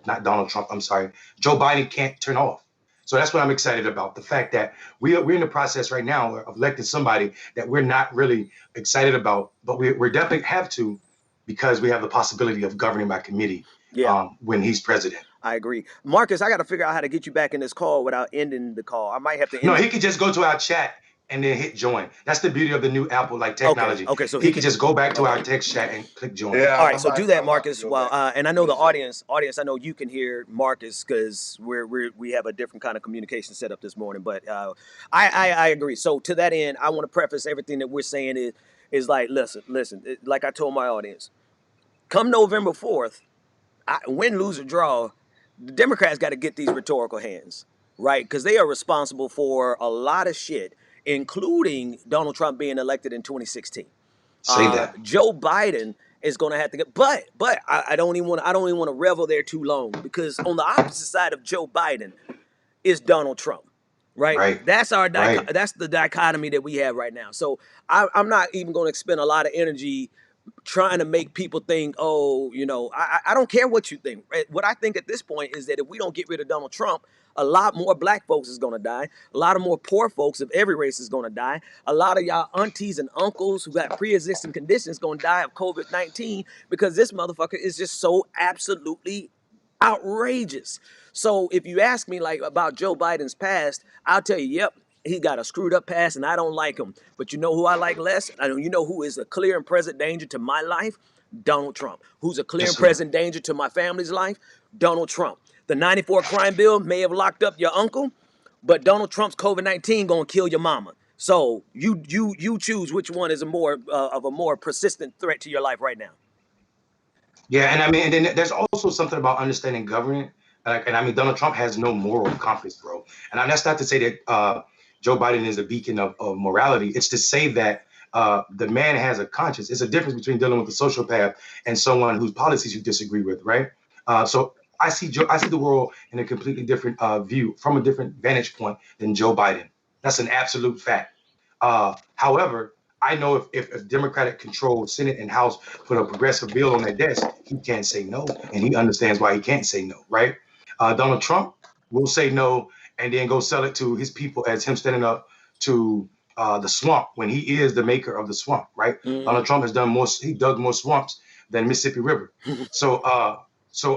not Donald Trump, I'm sorry, Joe Biden can't turn off. So that's what I'm excited about. The fact that we're in the process right now of electing somebody that we're not really excited about, but we definitely have to because we have the possibility of governing by committee when he's president. I agree. Marcus, I got to figure out how to get you back in this call without ending the call. I might have to end No, he could just go to our chat and then hit join. That's the beauty of the new Apple technology. Okay, so he could just go back to our text chat and click join. Yeah. All right, so do that, Marcus. Well, and I know the audience, I know you can hear Marcus because we have a different kind of communication set up this morning. But I agree. So to that end, I want to preface everything that we're saying is like, listen. Like I told my audience, come November 4th, win, lose, or draw, the Democrats got to get these rhetorical hands, right? Because they are responsible for a lot of shit, including Donald Trump being elected in 2016. Say that. Joe Biden is going to have to get, but I don't even want to revel there too long, because on the opposite side of Joe Biden is Donald Trump, right? That's that's the dichotomy that we have right now. So I'm not even going to expend a lot of energy trying to make people think, oh, I don't care what you think. Right? What I think at this point is that if we don't get rid of Donald Trump, a lot more black folks is going to die. A lot of more poor folks of every race is going to die. A lot of y'all aunties and uncles who got pre-existing conditions going to die of COVID-19 because this motherfucker is just so absolutely outrageous. So if you ask me like about Joe Biden's past, I'll tell you, yep, he got a screwed up past and I don't like him. But you know who I like less? You know who is a clear and present danger to my life? Donald Trump. Who's a clear and present danger to my family's life? Donald Trump. The 94 crime bill may have locked up your uncle, but Donald Trump's COVID-19 gonna kill your mama. So you choose which one is of a more persistent threat to your life right now. Yeah, and I mean, and then there's also something about understanding government. And I mean, Donald Trump has no moral compass, bro. And that's not to say that Joe Biden is a beacon of morality. It's to say that the man has a conscience. It's a difference between dealing with a sociopath and someone whose policies you disagree with, right? So I see the world in a completely different view, from a different vantage point than Joe Biden. That's an absolute fact. However, I know if Democratic controlled Senate and House put a progressive bill on their desk, he can't say no, and he understands why he can't say no, right? Donald Trump will say no and then go sell it to his people as him standing up to the swamp when he is the maker of the swamp, right? Mm-hmm. Donald Trump has dug more swamps than Mississippi River. So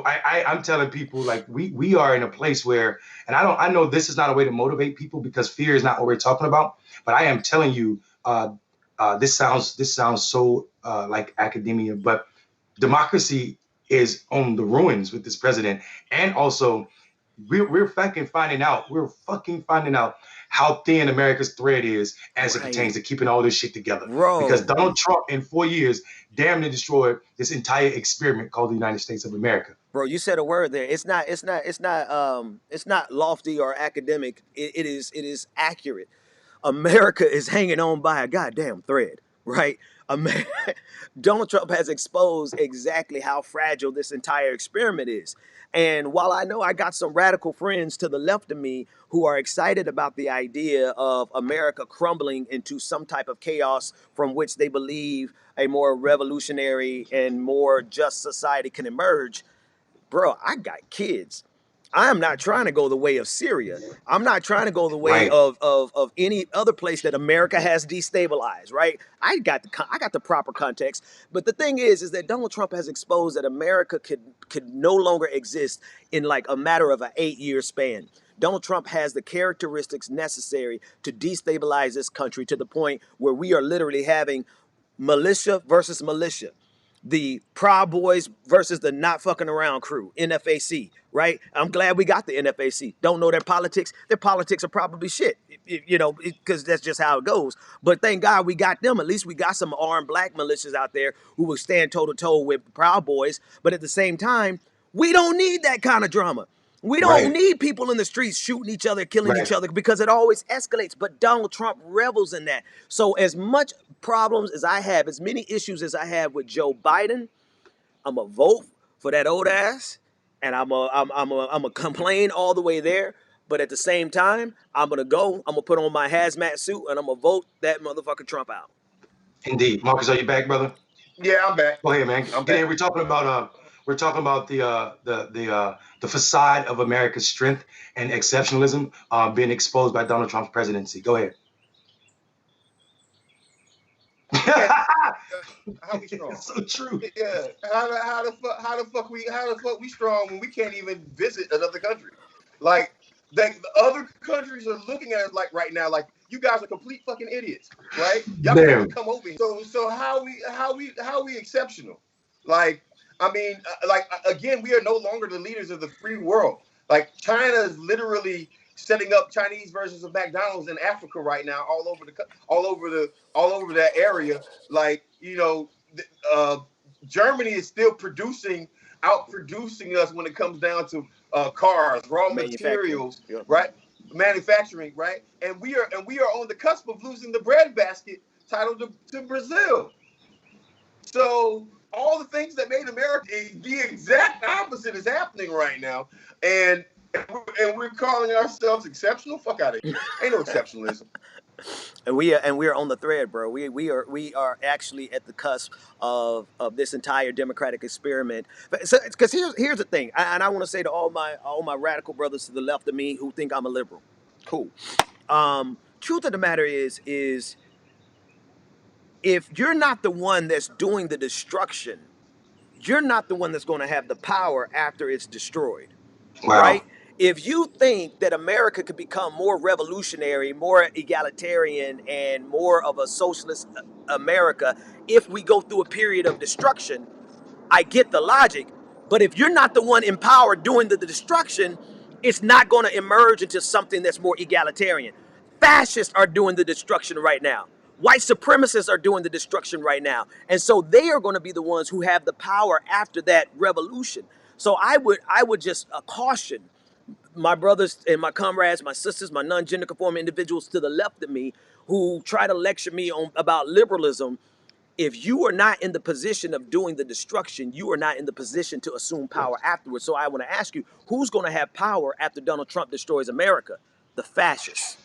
I'm telling people, like, we are in a place where, and I know this is not a way to motivate people because fear is not what we're talking about, but I am telling you, this sounds so like academia, but democracy is on the ruins with this president. And also we're fucking finding out how thin America's thread is as it pertains to keeping all this shit together. Bro. Because Donald Trump in 4 years damn near destroyed this entire experiment called the United States of America. Bro, you said a word there. It's not lofty or academic. It is accurate. America is hanging on by a goddamn thread, right? Donald Trump has exposed exactly how fragile this entire experiment is. And while I know I got some radical friends to the left of me who are excited about the idea of America crumbling into some type of chaos from which they believe a more revolutionary and more just society can emerge, bro, I got kids. I am not trying to go the way of Syria. I'm not trying to go the way of any other place that America has destabilized, right? I got the proper context. But the thing is that Donald Trump has exposed that America could no longer exist in like a matter of an 8-year span. Donald Trump has the characteristics necessary to destabilize this country to the point where we are literally having militia versus militia. The Proud Boys versus the not fucking around crew, NFAC, right? I'm glad we got the NFAC. Don't know their politics. Their politics are probably shit, because that's just how it goes. But thank God we got them. At least we got some armed black militias out there who will stand toe-to-toe with Proud Boys. But at the same time, we don't need that kind of drama. We don't need people in the streets shooting each other, killing each other, because it always escalates. But Donald Trump revels in that. So as much problems as I have, as many issues as I have with Joe Biden, I'm going to vote for that old ass, and I'm a complain all the way there. But at the same time, I'm going to put on my hazmat suit, and I'm going to vote that motherfucker Trump out. Indeed. Marcus, are you back, brother? Yeah, I'm back. Go ahead, man. We're talking about the facade of America's strength and exceptionalism being exposed by Donald Trump's presidency. Go ahead. How we strong? It's so true. Yeah. How the fuck we strong when we can't even visit another country? Like the other countries are looking at us like right now, like you guys are complete fucking idiots, right? Y'all can't even Damn. come over here. So how we exceptional? Like I mean, again, we are no longer the leaders of the free world. Like China is literally setting up Chinese versions of McDonald's in Africa right now, all over that area. Like uh, Germany is still outproducing us when it comes down to cars, raw materials, right? Manufacturing, right? And we are on the cusp of losing the breadbasket title to Brazil. So all the things that made America, the exact opposite is happening right now, and we're calling ourselves exceptional. Fuck out of here! Ain't no exceptionalism. And we are on the thread, bro. We are actually at the cusp of this entire democratic experiment. So, because here's the thing, and I want to say to all my radical brothers to the left of me who think I'm a liberal, cool. Truth of the matter is if you're not the one that's doing the destruction, you're not the one that's going to have the power after it's destroyed. Wow. Right? If you think that America could become more revolutionary, more egalitarian, and more of a socialist America if we go through a period of destruction, I get the logic. But if you're not the one in power doing the destruction, it's not going to emerge into something that's more egalitarian. Fascists are doing the destruction right now. White supremacists are doing the destruction right now. And so they are going to be the ones who have the power after that revolution. So I would just caution my brothers and my comrades, my sisters, my non-gender conforming individuals to the left of me who try to lecture me on about liberalism. If you are not in the position of doing the destruction, you are not in the position to assume power afterwards. So I want to ask you, who's going to have power after Donald Trump destroys America? The fascists.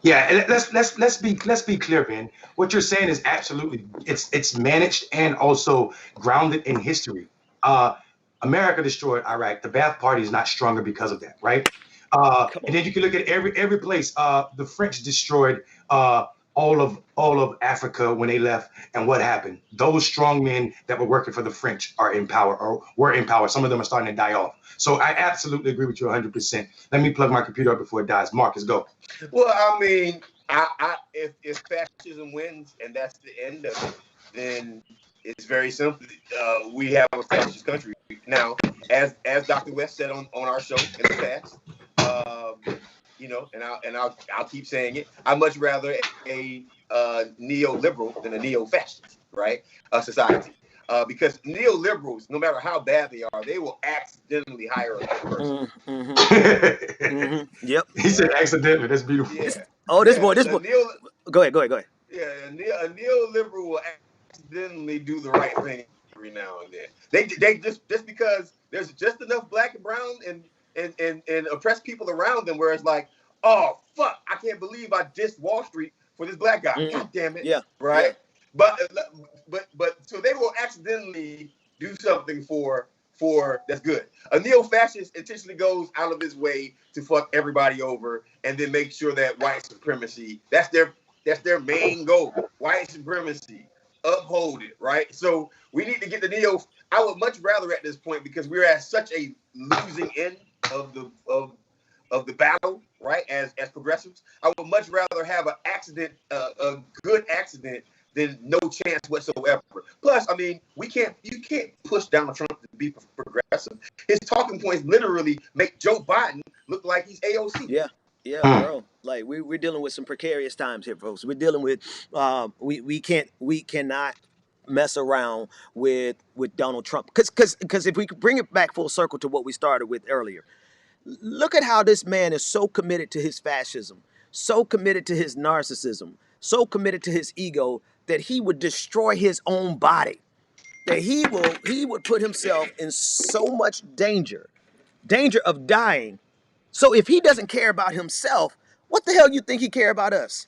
Yeah, and let's be clear, man. What you're saying is absolutely it's managed and also grounded in history. Uh, America destroyed Iraq. The Ba'ath Party is not stronger because of that, right? And then you can look at every place. The French destroyed all of Africa when they left, and what happened? Those strong men that were working for the French are in power, or were in power. Some of them are starting to die off. So I absolutely agree with you 100%. Let me plug my computer up before it dies. Marcus, go. Well, I mean, if fascism wins and that's the end of it, then it's very simple. We have a fascist country now, as Dr. West said on our show in the past. And I'll keep saying it. I'd much rather a neoliberal than a neo-fascist, right? Society. Because neoliberals, no matter how bad they are, they will accidentally hire a person. Yep. He said accidentally. That's beautiful. Yeah. This boy. Go ahead. Yeah, a neoliberal will accidentally do the right thing every now and then. They just because there's just enough black and brown and oppressed people around them where it's like, oh fuck, I can't believe I dissed Wall Street for this black guy. God damn it. Yeah. Right? Yeah. But so they will accidentally do something for that's good. A neo-fascist intentionally goes out of his way to fuck everybody over and then make sure that white supremacy, that's their main goal. White supremacy, uphold it, right? So we need to get the neo. I would much rather at this point, because we're at such a losing end of the battle, right? As progressives, I would much rather have a good accident than no chance whatsoever. Plus, I mean, you can't push Donald Trump to be progressive. His talking points literally make Joe Biden look like he's AOC. Yeah, bro. Like we're dealing with some precarious times here, folks. We're dealing with we cannot mess around with Donald Trump, because if we could bring it back full circle to what we started with earlier, look at how this man is so committed to his fascism, so committed to his narcissism, so committed to his ego that he would destroy his own body, that he would put himself in so much danger of dying. So if he doesn't care about himself, what the hell you think he care about us?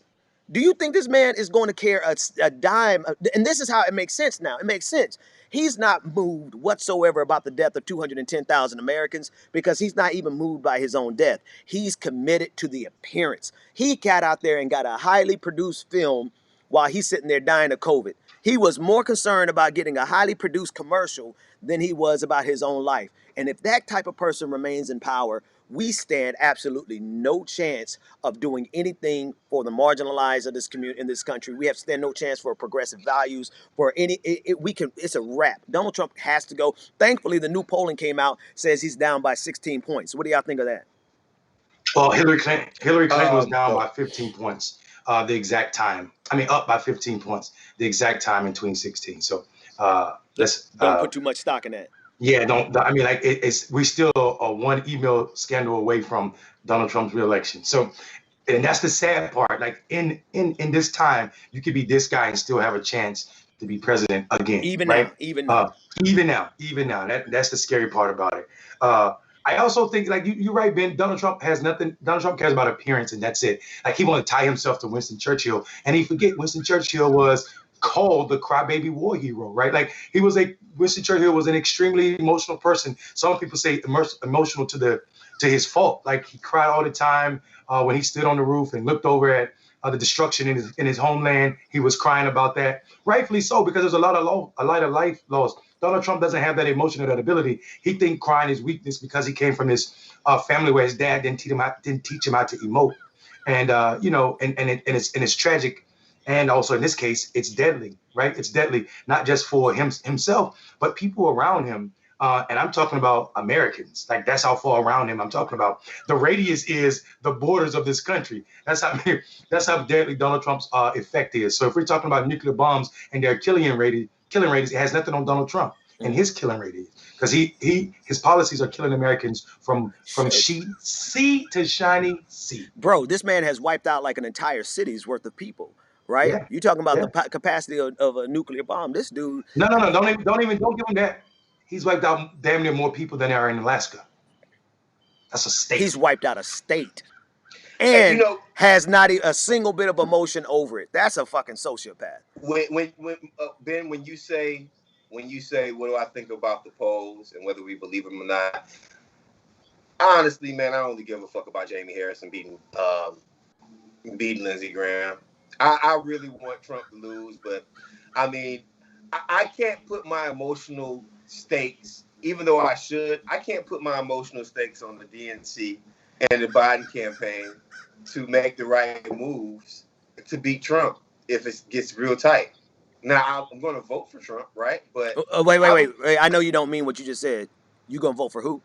Do you think this man is going to care a dime? And this is how it makes sense now. It makes sense. He's not moved whatsoever about the death of 210,000 Americans, because he's not even moved by his own death. He's committed to the appearance. He got out there and got a highly produced film while he's sitting there dying of COVID. He was more concerned about getting a highly produced commercial than he was about his own life. And if that type of person remains in power, we stand absolutely no chance of doing anything for the marginalized of this community in this country. We have stand no chance for progressive values for any. We can. It's a wrap. Donald Trump has to go. Thankfully, the new polling came out says he's down by 16 points. What do y'all think of that? Well, Hillary Clinton was down No. by 15 points, the exact time. I mean, up by 15 points, the exact time in 2016. So let's Don't put too much stock in that. yeah, don't. I mean, like it's we still are one email scandal away from Donald Trump's reelection. So, and that's the sad part. Like in this time, you could be this guy and still have a chance to be president again, Even right? now, even now. Even now. That's the scary part about it. Uh, I also think, like you're right, Ben. Donald Trump has nothing. Donald Trump cares about appearance, and that's it. Like he want to tie himself to Winston Churchill, and he forget Winston Churchill was called the crybaby war hero, right? Like Winston Churchill was an extremely emotional person. Some people say emotional to his fault. Like he cried all the time when he stood on the roof and looked over at the destruction in his homeland. He was crying about that, rightfully so, because there's a lot of life lost. Donald Trump doesn't have that emotion or that ability. He thinks crying is weakness because he came from this family where his dad didn't teach him how to emote, and it's tragic. And also in this case, it's deadly, right? It's deadly, not just for himself, but people around him. And I'm talking about Americans. Like that's how far around him I'm talking about. The radius is the borders of this country. That's how deadly Donald Trump's effect is. So if we're talking about nuclear bombs and their killing rate, it has nothing on Donald Trump and his killing rate, because his policies are killing Americans from sea to shining sea. Bro, this man has wiped out like an entire city's worth of people, right? Yeah, You talking about yeah. the capacity of a nuclear bomb. This dude, No. Don't give him that. He's wiped out damn near more people than there are in Alaska. That's a state. he's wiped out a state And, and has not a single bit of emotion over it. That's a fucking sociopath. when Ben, when you say what do I think about the polls and whether we believe them or not, honestly, man, I only give a fuck about Jamie Harrison beating Lindsey Graham. I really want Trump to lose, but I mean, I can't put my emotional stakes, even though I should. I can't put my emotional stakes on the DNC and the Biden campaign to make the right moves to beat Trump if it gets real tight. Now, I'm going to vote for Trump, right? But wait. I know you don't mean what you just said. You gonna vote for who?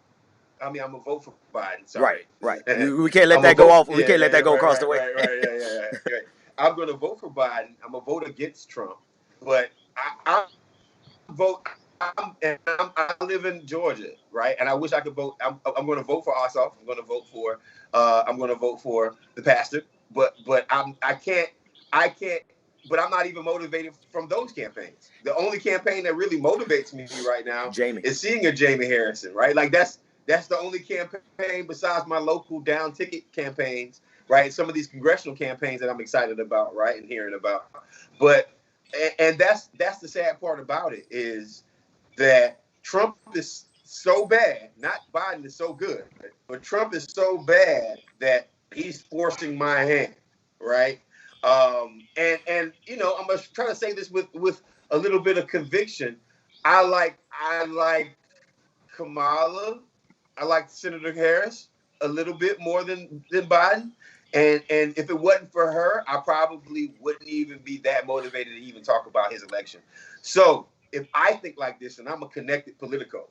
I mean, I'm going to vote for Biden. Sorry. Right. We can't let that go off. We can't let that go across the way. Right. I'm going to vote for Biden. I'm going to vote against Trump. But I live in Georgia, right? And I wish I could vote. I'm going to vote for Ossoff. I'm going to vote for the pastor. But I can't. But I'm not even motivated from those campaigns. The only campaign that really motivates me right now is seeing a Jamie Harrison, right? Like that's the only campaign besides my local down ticket campaigns, right? Some of these congressional campaigns that I'm excited about, right, and hearing about. But and that's the sad part about it is that Trump is so bad, not Biden is so good, but Trump is so bad that he's forcing my hand, right? And I'm gonna try to say this with a little bit of conviction. I like Kamala. I like Senator Harris a little bit more than Biden. And if it wasn't for her, I probably wouldn't even be that motivated to even talk about his election. So if I think like this and I'm a connected politico,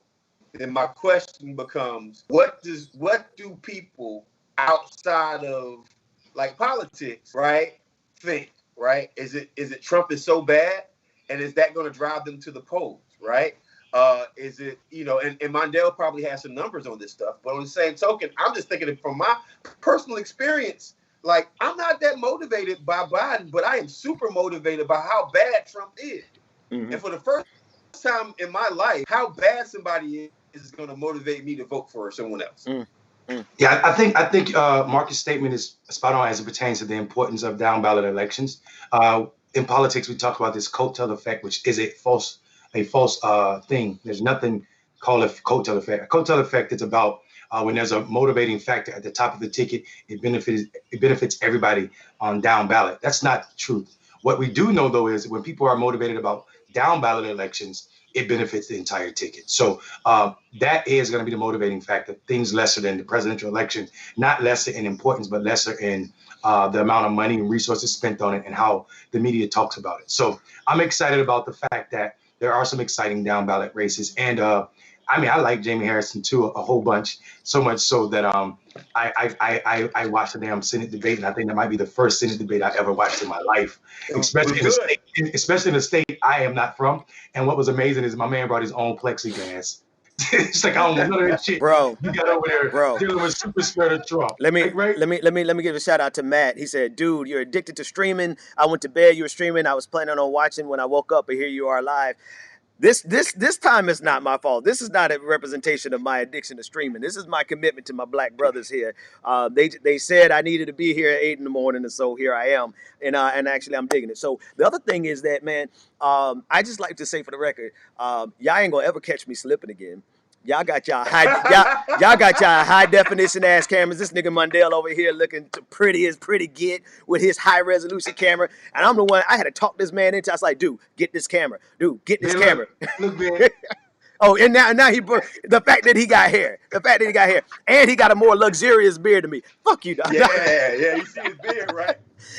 then my question becomes, what do people outside of like politics, right, think, right? Is it Trump is so bad, and is that going to drive them to the polls, right? Is it, and Mondale probably has some numbers on this stuff, but on the same token, I'm just thinking from my personal experience, like I'm not that motivated by Biden, but I am super motivated by how bad Trump is. Mm-hmm. And for the first time in my life, how bad somebody is going to motivate me to vote for someone else. Yeah, I think Marcus' statement is spot on as it pertains to the importance of down ballot elections. In politics, we talk about this coattail effect, which is a false thing. There's nothing called a coattail effect. A coattail effect is about when there's a motivating factor at the top of the ticket, it benefits everybody on down ballot. That's not the truth. What we do know, though, is when people are motivated about down ballot elections, it benefits the entire ticket. So that is going to be the motivating factor. Things lesser than the presidential election, not lesser in importance, but lesser in the amount of money and resources spent on it and how the media talks about it. So I'm excited about the fact that there are some exciting down ballot races. And I mean, I like Jamie Harrison too a whole bunch, so much so that I watched the damn Senate debate, and I think that might be the first Senate debate I ever watched in my life, especially in a state I am not from. And what was amazing is my man brought his own plexiglass. It's like, I don't want none of that shit. Bro, you got over there bro, dealing with super spreader Trump. Let me right? let me give a shout out to Matt. He said, "Dude, you're addicted to streaming. I went to bed, you were streaming. I was planning on watching. When I woke up, and here you are live." This time is not my fault. This is not a representation of my addiction to streaming. This is my commitment to my black brothers here. They said I needed to be here at 8 a.m, and so here I am. And actually I'm digging it. So the other thing is that, man, I just like to say for the record, y'all ain't gonna ever catch me slipping again. Y'all got y'all high definition ass cameras. This nigga Mundell over here looking pretty as pretty get with his high resolution camera. And I'm the one, I had to talk this man into. I was like, dude, get this camera. Dude, get this camera. Look, man. Oh, and now the fact that he got hair. And he got a more luxurious beard than me. Fuck you, dog. Yeah, you see his beard, right?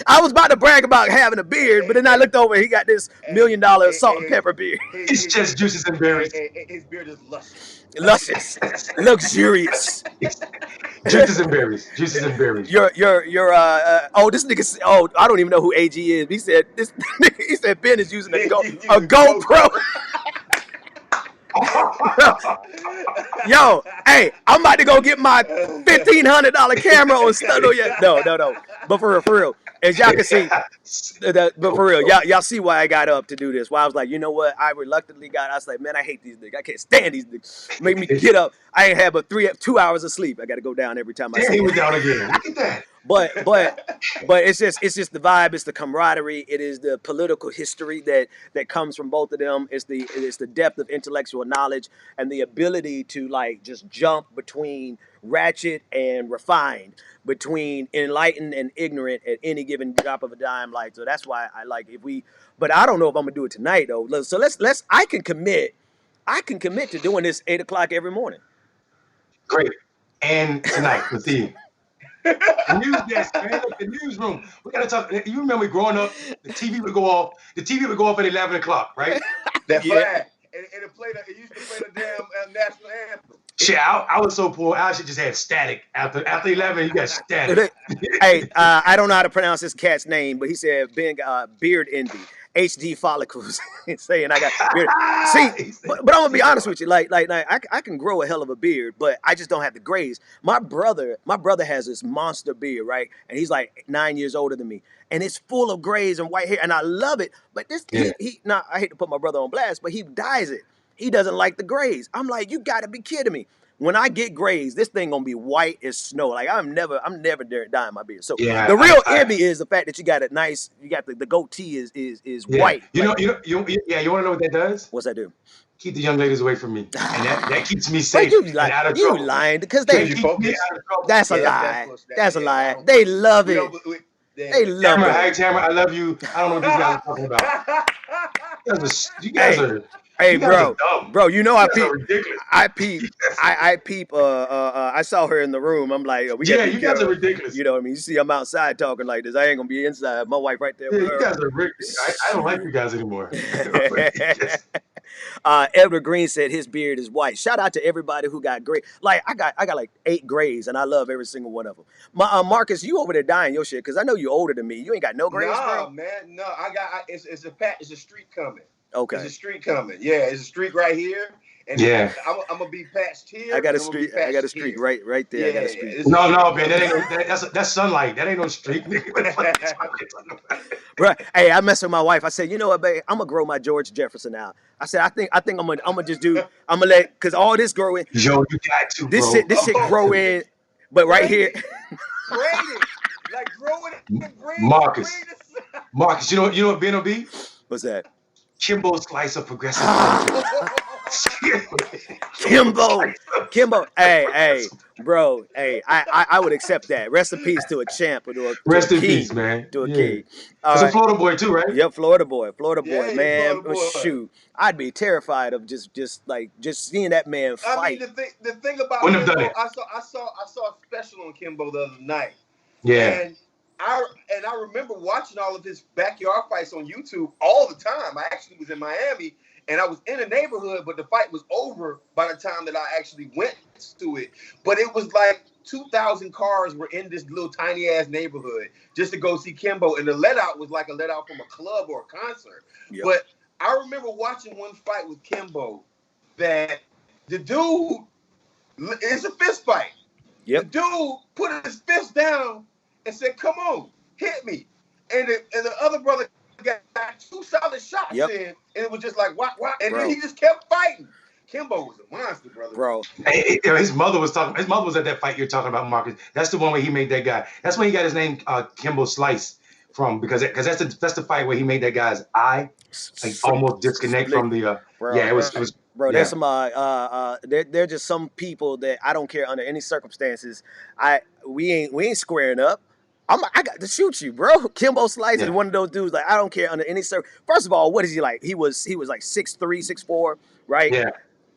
I was about to brag about having a beard, but then I looked over, he got this $1 million salt and pepper beard. It's just juices and berries. His beard is luscious, luxurious. Juices and berries. Juices and berries. This nigga. Oh, I don't even know who AG is. He said he said Ben is using a GoPro. Yo, hey, I'm about to go get my $1,500 camera on studio. No. But for real, as y'all can see, but for real, y'all see why I got up to do this. Why I was like, you know what? I reluctantly got. I was like, man, I hate these niggas. I can't stand these niggas. Make me get up. I ain't had but 2 hours of sleep. I got to go down every time I see. He was down again. Look at that. But it's just the vibe. It's the camaraderie. It is the political history that comes from both of them. It's the depth of intellectual knowledge and the ability to like just jump between ratchet and refined, between enlightened and ignorant at any given drop of a dime. Like, so that's why I like but I don't know if I'm gonna do it tonight though. So I can commit to doing this 8 o'clock every morning. Great. And tonight, let's see. The news desk, man. Look, the newsroom. We gotta talk. You remember growing up, the TV would go off. The TV would go off at 11 o'clock, right? That flag. And it used to play the damn national anthem. Shit, I was so poor. I should just had static. After 11, you got static. Hey, I don't know how to pronounce this cat's name, but he said beard envy. HD follicles. Saying I got beard. See, but I'm gonna be honest with you. Like I can grow a hell of a beard, but I just don't have the grays. My brother has this monster beard, right? And he's like 9 years older than me, and it's full of grays and white hair, and I love it. But I hate to put my brother on blast, but he dyes it. He doesn't like the grays. I'm like, you gotta be kidding me. When I get grays, this thing gonna be white as snow. Like I'm never dyeing my beard. So the real envy is the fact that you got it nice. You got the goatee is white. You want to know what that does? What's that do? Keep the young ladies away from me, and that keeps me safe. You out of trouble. Lying because they. That's a lie. That's a lie. They love it. They love it. Hey, Tamara, I love you. I don't know what these guys are talking about. You guys are. Hey, bro, you know I peep. I saw her in the room. I'm like, you guys are ridiculous. You know what I mean? You see, I'm outside talking like this. I ain't gonna be inside. My wife right there. Yeah, you guys are ridiculous. I don't like you guys anymore. Edward Green said his beard is white. Shout out to everybody who got gray. Like I got like 8 grays, and I love every single one of them. Marcus, you over there dying your shit because I know you older than me. You ain't got no grays, bro. Man, no. It's a streak coming. Okay. There's a streak coming. Yeah, it's a streak right here. And I'm gonna be patched here. I got a streak. I got a streak right there. Yeah, I got a streak. No, man. That's sunlight. That ain't no streak. Right. Hey, I messed with my wife. I said, you know what, babe? I'm gonna grow my George Jefferson out. I said, I think I'm gonna just do. I'm gonna let because all this grow in. Yo, you got to. This shit grow in, but right here. Braid it. Like grow it and braid it. Marcus, you know what Ben will be? What's that? Kimbo slice of progressive. Kimbo. Hey, bro. Hey, I would accept that. Rest in peace to a champ or to a Rest in peace, king. man. To a Yeah. king. All It's a right. Florida boy too, right? Yep, Florida boy. Florida boy, Yeah, he's man. Florida boy. Shoot. I'd be terrified of just seeing that man I mean, fight. the thing about Wouldn't have done Kimbo, it. I saw a special on Kimbo the other night, Yeah. and I remember watching all of his backyard fights on YouTube all the time. I actually was in Miami, and I was in a neighborhood, but the fight was over by the time that I actually went to it. But it was like 2,000 cars were in this little tiny ass neighborhood just to go see Kimbo, and the let out was like a let out from a club or a concert. Yep. But I remember watching one fight with Kimbo that the dude, it's a fist fight. Yep. The dude put his fist down and said, "Come on, hit me." And the other brother got 2 solid shots Yep. in, and it was just like, what? And Bro. then he just kept fighting. Kimbo was a monster, brother. Bro. His mother was talking. His mother was at that fight you're talking about, Marcus. That's the one where he made that guy. That's when he got his name, Kimbo Slice, from, because that's the fight where he made that guy's eye like almost disconnect from the. Bro, Yeah, it was. Bro, Yeah. there's some there just some people that I don't care under any circumstances. We ain't squaring up. I got to shoot you, bro. Kimbo Slice is one of those dudes like I don't care under any First of all, what is he like? He was like 6'3", 6'4", right? Yeah.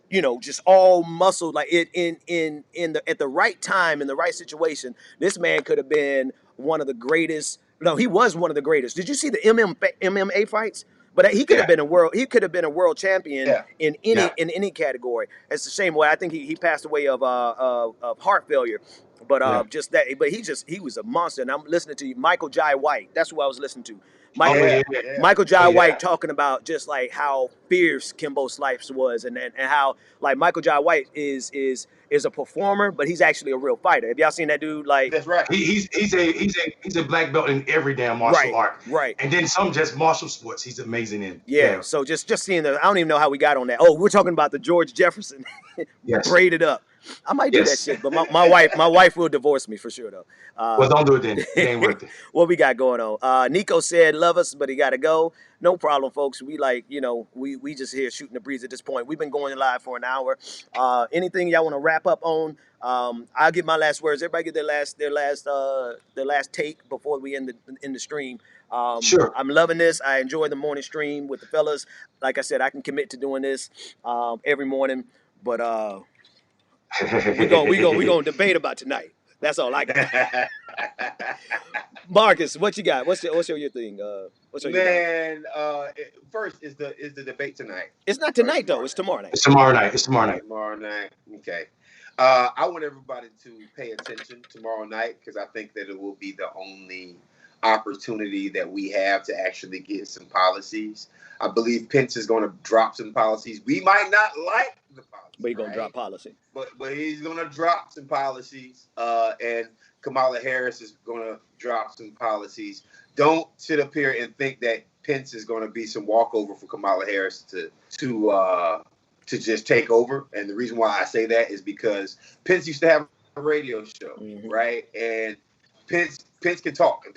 You know, just all muscle, like at the right time, in the right situation. This man could have been one of the greatest. No, he was one of the greatest. Did you see the MMA fights? But he could have been a world. He could have been a world champion in any category. It's a shame. Well, I think he passed away of heart failure. But just that. But he was a monster. And I'm listening to Michael Jai White. That's who I was listening to. Michael Jai White talking about just like how fierce Kimbo Slice was, and how like Michael Jai White is a performer, but he's actually a real fighter. Have y'all seen that dude? Like, that's right. He's a black belt in every damn martial art. Right. And then some just martial sports. He's amazing in. Yeah. So just seeing I don't even know how we got on that. Oh, we're talking about the George Jefferson braided up. I might do that shit, but my wife will divorce me for sure though. Well, don't do it then. It ain't worth it. What we got going on? Nico said, "Love us, but he got to go." No problem, folks. We we just here shooting the breeze at this point. We've been going live for an hour. Anything y'all want to wrap up on? I'll get my last words. Everybody get their last take before we end the stream. Sure. I'm loving this. I enjoy the morning stream with the fellas. Like I said, I can commit to doing this every morning. But we gonna debate about tonight. That's all I got. Marcus, what you got? What's your thing? First is the debate tonight. It's not tonight though. It's tomorrow night. It's tomorrow night. Tomorrow night. Okay. I want everybody to pay attention tomorrow night because I think that it will be the only opportunity that we have to actually get some policies. I believe Pence is going to drop some policies. We might not like the policies, but he's going to drop policy. But he's going to drop some policies, and Kamala Harris is going to drop some policies. Don't sit up here and think that Pence is going to be some walkover for Kamala Harris to just take over. And the reason why I say that is because Pence used to have a radio show, right? And Pence can talk, and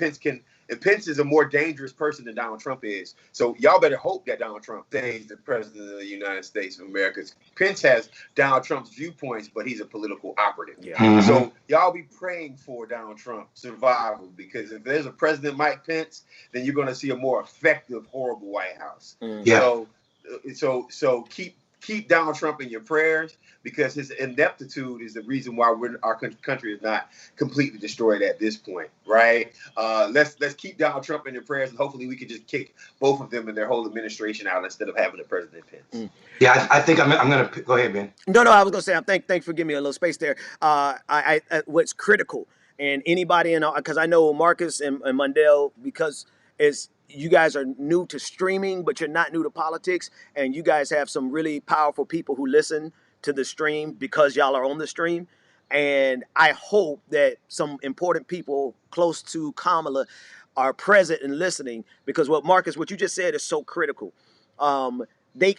Pence is a more dangerous person than Donald Trump is. So y'all better hope that Donald Trump stays the president of the United States of America. Pence has Donald Trump's viewpoints, but he's a political operative. Yeah. So y'all be praying for Donald Trump's survival, because if there's a President Mike Pence, then you're going to see a more effective, horrible White House. So keep Donald Trump in your prayers, because his ineptitude is the reason why our country is not completely destroyed at this point, right? Let's keep Donald Trump in your prayers, and hopefully we can just kick both of them and their whole administration out instead of having a President Pence. Yeah, I think I'm going to go ahead, Ben. No, I was going to say, thanks for giving me a little space there. I what's critical, and anybody because I know Marcus and Mundell, because you guys are new to streaming, but you're not new to politics, and you guys have some really powerful people who listen to the stream because y'all are on the stream. And I hope that some important people close to Kamala are present and listening, because what you just said is so critical.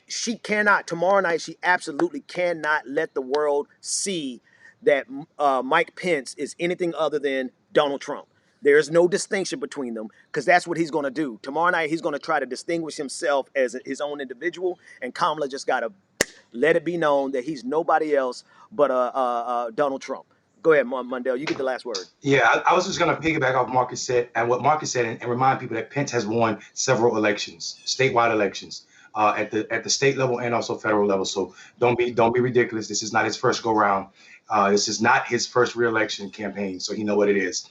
She cannot, tomorrow night, she absolutely cannot let the world see that Mike Pence is anything other than Donald Trump. There is no distinction between them, because that's what he's going to do. Tomorrow night, he's going to try to distinguish himself as his own individual, and Kamala just got to let it be known that he's nobody else but Donald Trump. Go ahead, Mundell. You get the last word. Yeah, I was just going to piggyback off Marcus said and what Marcus said, and remind people that Pence has won several elections, statewide elections, at the state level and also federal level. So don't be ridiculous. This is not his first go round. This is not his first reelection campaign. So you know what it is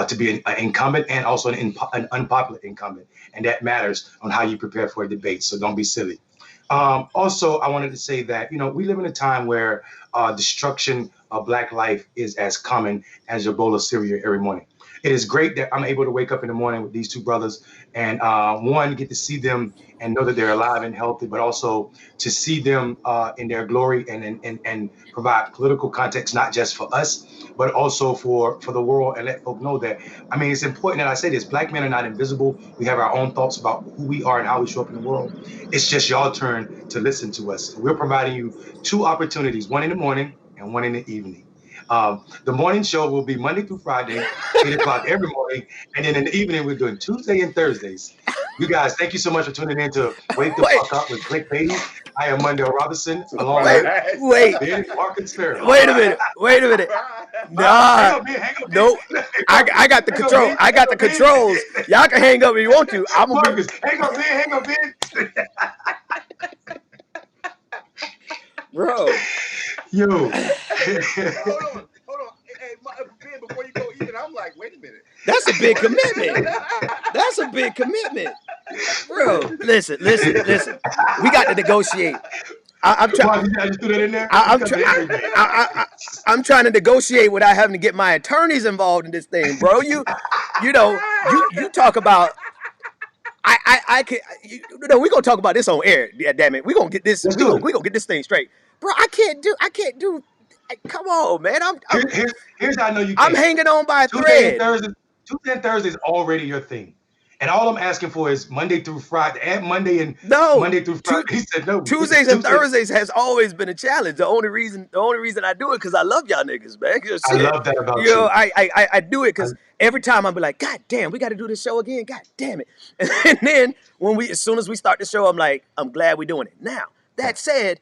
to be an incumbent and also an unpopular incumbent, and that matters on how you prepare for a debate. So don't be silly. Also, I wanted to say that, we live in a time where destruction of Black life is as common as your bowl of cereal every morning. It is great that I'm able to wake up in the morning with these two brothers and one, get to see them and know that they're alive and healthy, but also to see them in their glory and provide political context, not just for us, but also for the world, and let folk know that, it's important that I say this. Black men are not invisible. We have our own thoughts about who we are and how we show up in the world. It's just y'all turn to listen to us. We're providing you two opportunities, one in the morning and one in the evening. The morning show will be Monday through Friday, 8 o'clock every morning. And then in the evening, we're doing Tuesday and Thursdays. You guys, thank you so much for tuning in to Wake the Fuck Up with Clickbaity. I am Mundell Robinson, along with Ben Marcus Farrell. Wait a minute. Nah, nope. I got the control. I got the controls. Y'all can hang up if you want to. I'm gonna Marcus, hang up, Ben. Bro. Yo. Hold on. Hey, Ben, before you go even, I'm like, wait a minute. That's a big commitment. Bro, listen. We got to negotiate. I'm trying. I'm trying to negotiate without having to get my attorneys involved in this thing, bro. You talk about. I can. We're gonna talk about this on air. Yeah, damn it. We're gonna get this. We're gonna get this thing straight, bro. I can't do. Come on, man. Here's how I know you can't. I'm hanging on by a thread. Tuesday and Thursday is already your thing. And all I'm asking for is Monday through Friday. Add Monday through Friday. He said no. Tuesdays and Thursdays has always been a challenge. The only reason I do it because I love y'all niggas, man. I love that about you. I do it because every time I'll be like, God damn, we got to do this show again. God damn it. And then as soon as we start the show, I'm like, I'm glad we're doing it. Now, that said,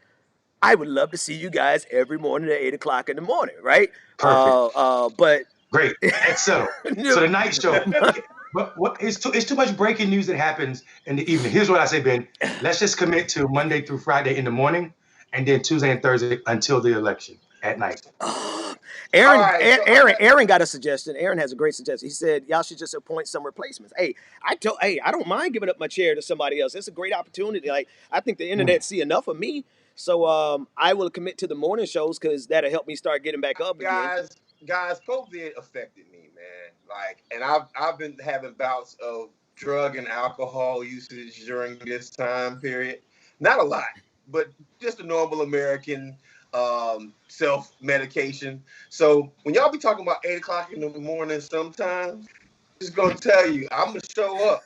I would love to see you guys every morning at 8 o'clock in the morning, right? Perfect. But great. That's settled. So the night show. But it's too much breaking news that happens in the evening. Here's what I say, Ben. Let's just commit to Monday through Friday in the morning, and then Tuesday and Thursday until the election at night. Aaron got a suggestion. Aaron has a great suggestion. He said y'all should just appoint some replacements. I don't mind giving up my chair to somebody else. It's a great opportunity. Like, I think the internet see enough of me. So I will commit to the morning shows because that'll help me start getting back up again. Guys, COVID affected me, man. Like, and I've been having bouts of drug and alcohol usage during this time period. Not a lot, but just a normal American self-medication. So when y'all be talking about 8 o'clock in the morning sometimes, I'm just gonna tell you, I'm gonna show up.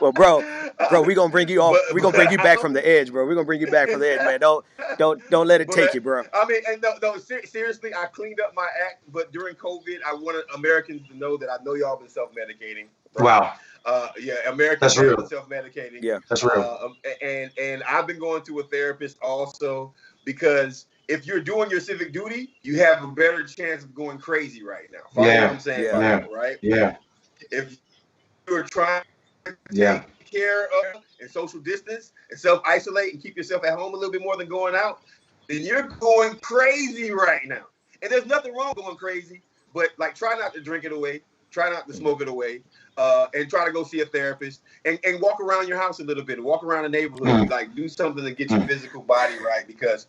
Well, bro, we're gonna bring you off. We're gonna bring you back from the edge, bro. We're gonna bring you back from the edge, man. Don't let it take you, bro. I mean, and no, seriously, I cleaned up my act, but during COVID, I wanted Americans to know that I know y'all been self-medicating. Right? Wow. Americans have been self-medicating. Yeah, that's real. And I've been going to a therapist also because if you're doing your civic duty, you have a better chance of going crazy right now. Follow what I'm saying? Right? Yeah. If you're trying to take care of and social distance and self-isolate and keep yourself at home a little bit more than going out, then you're going crazy right now. And there's nothing wrong with going crazy, but like, try not to drink it away, try not to smoke it away, and try to go see a therapist and walk around your house a little bit, walk around the neighborhood, like do something to get your physical body right, because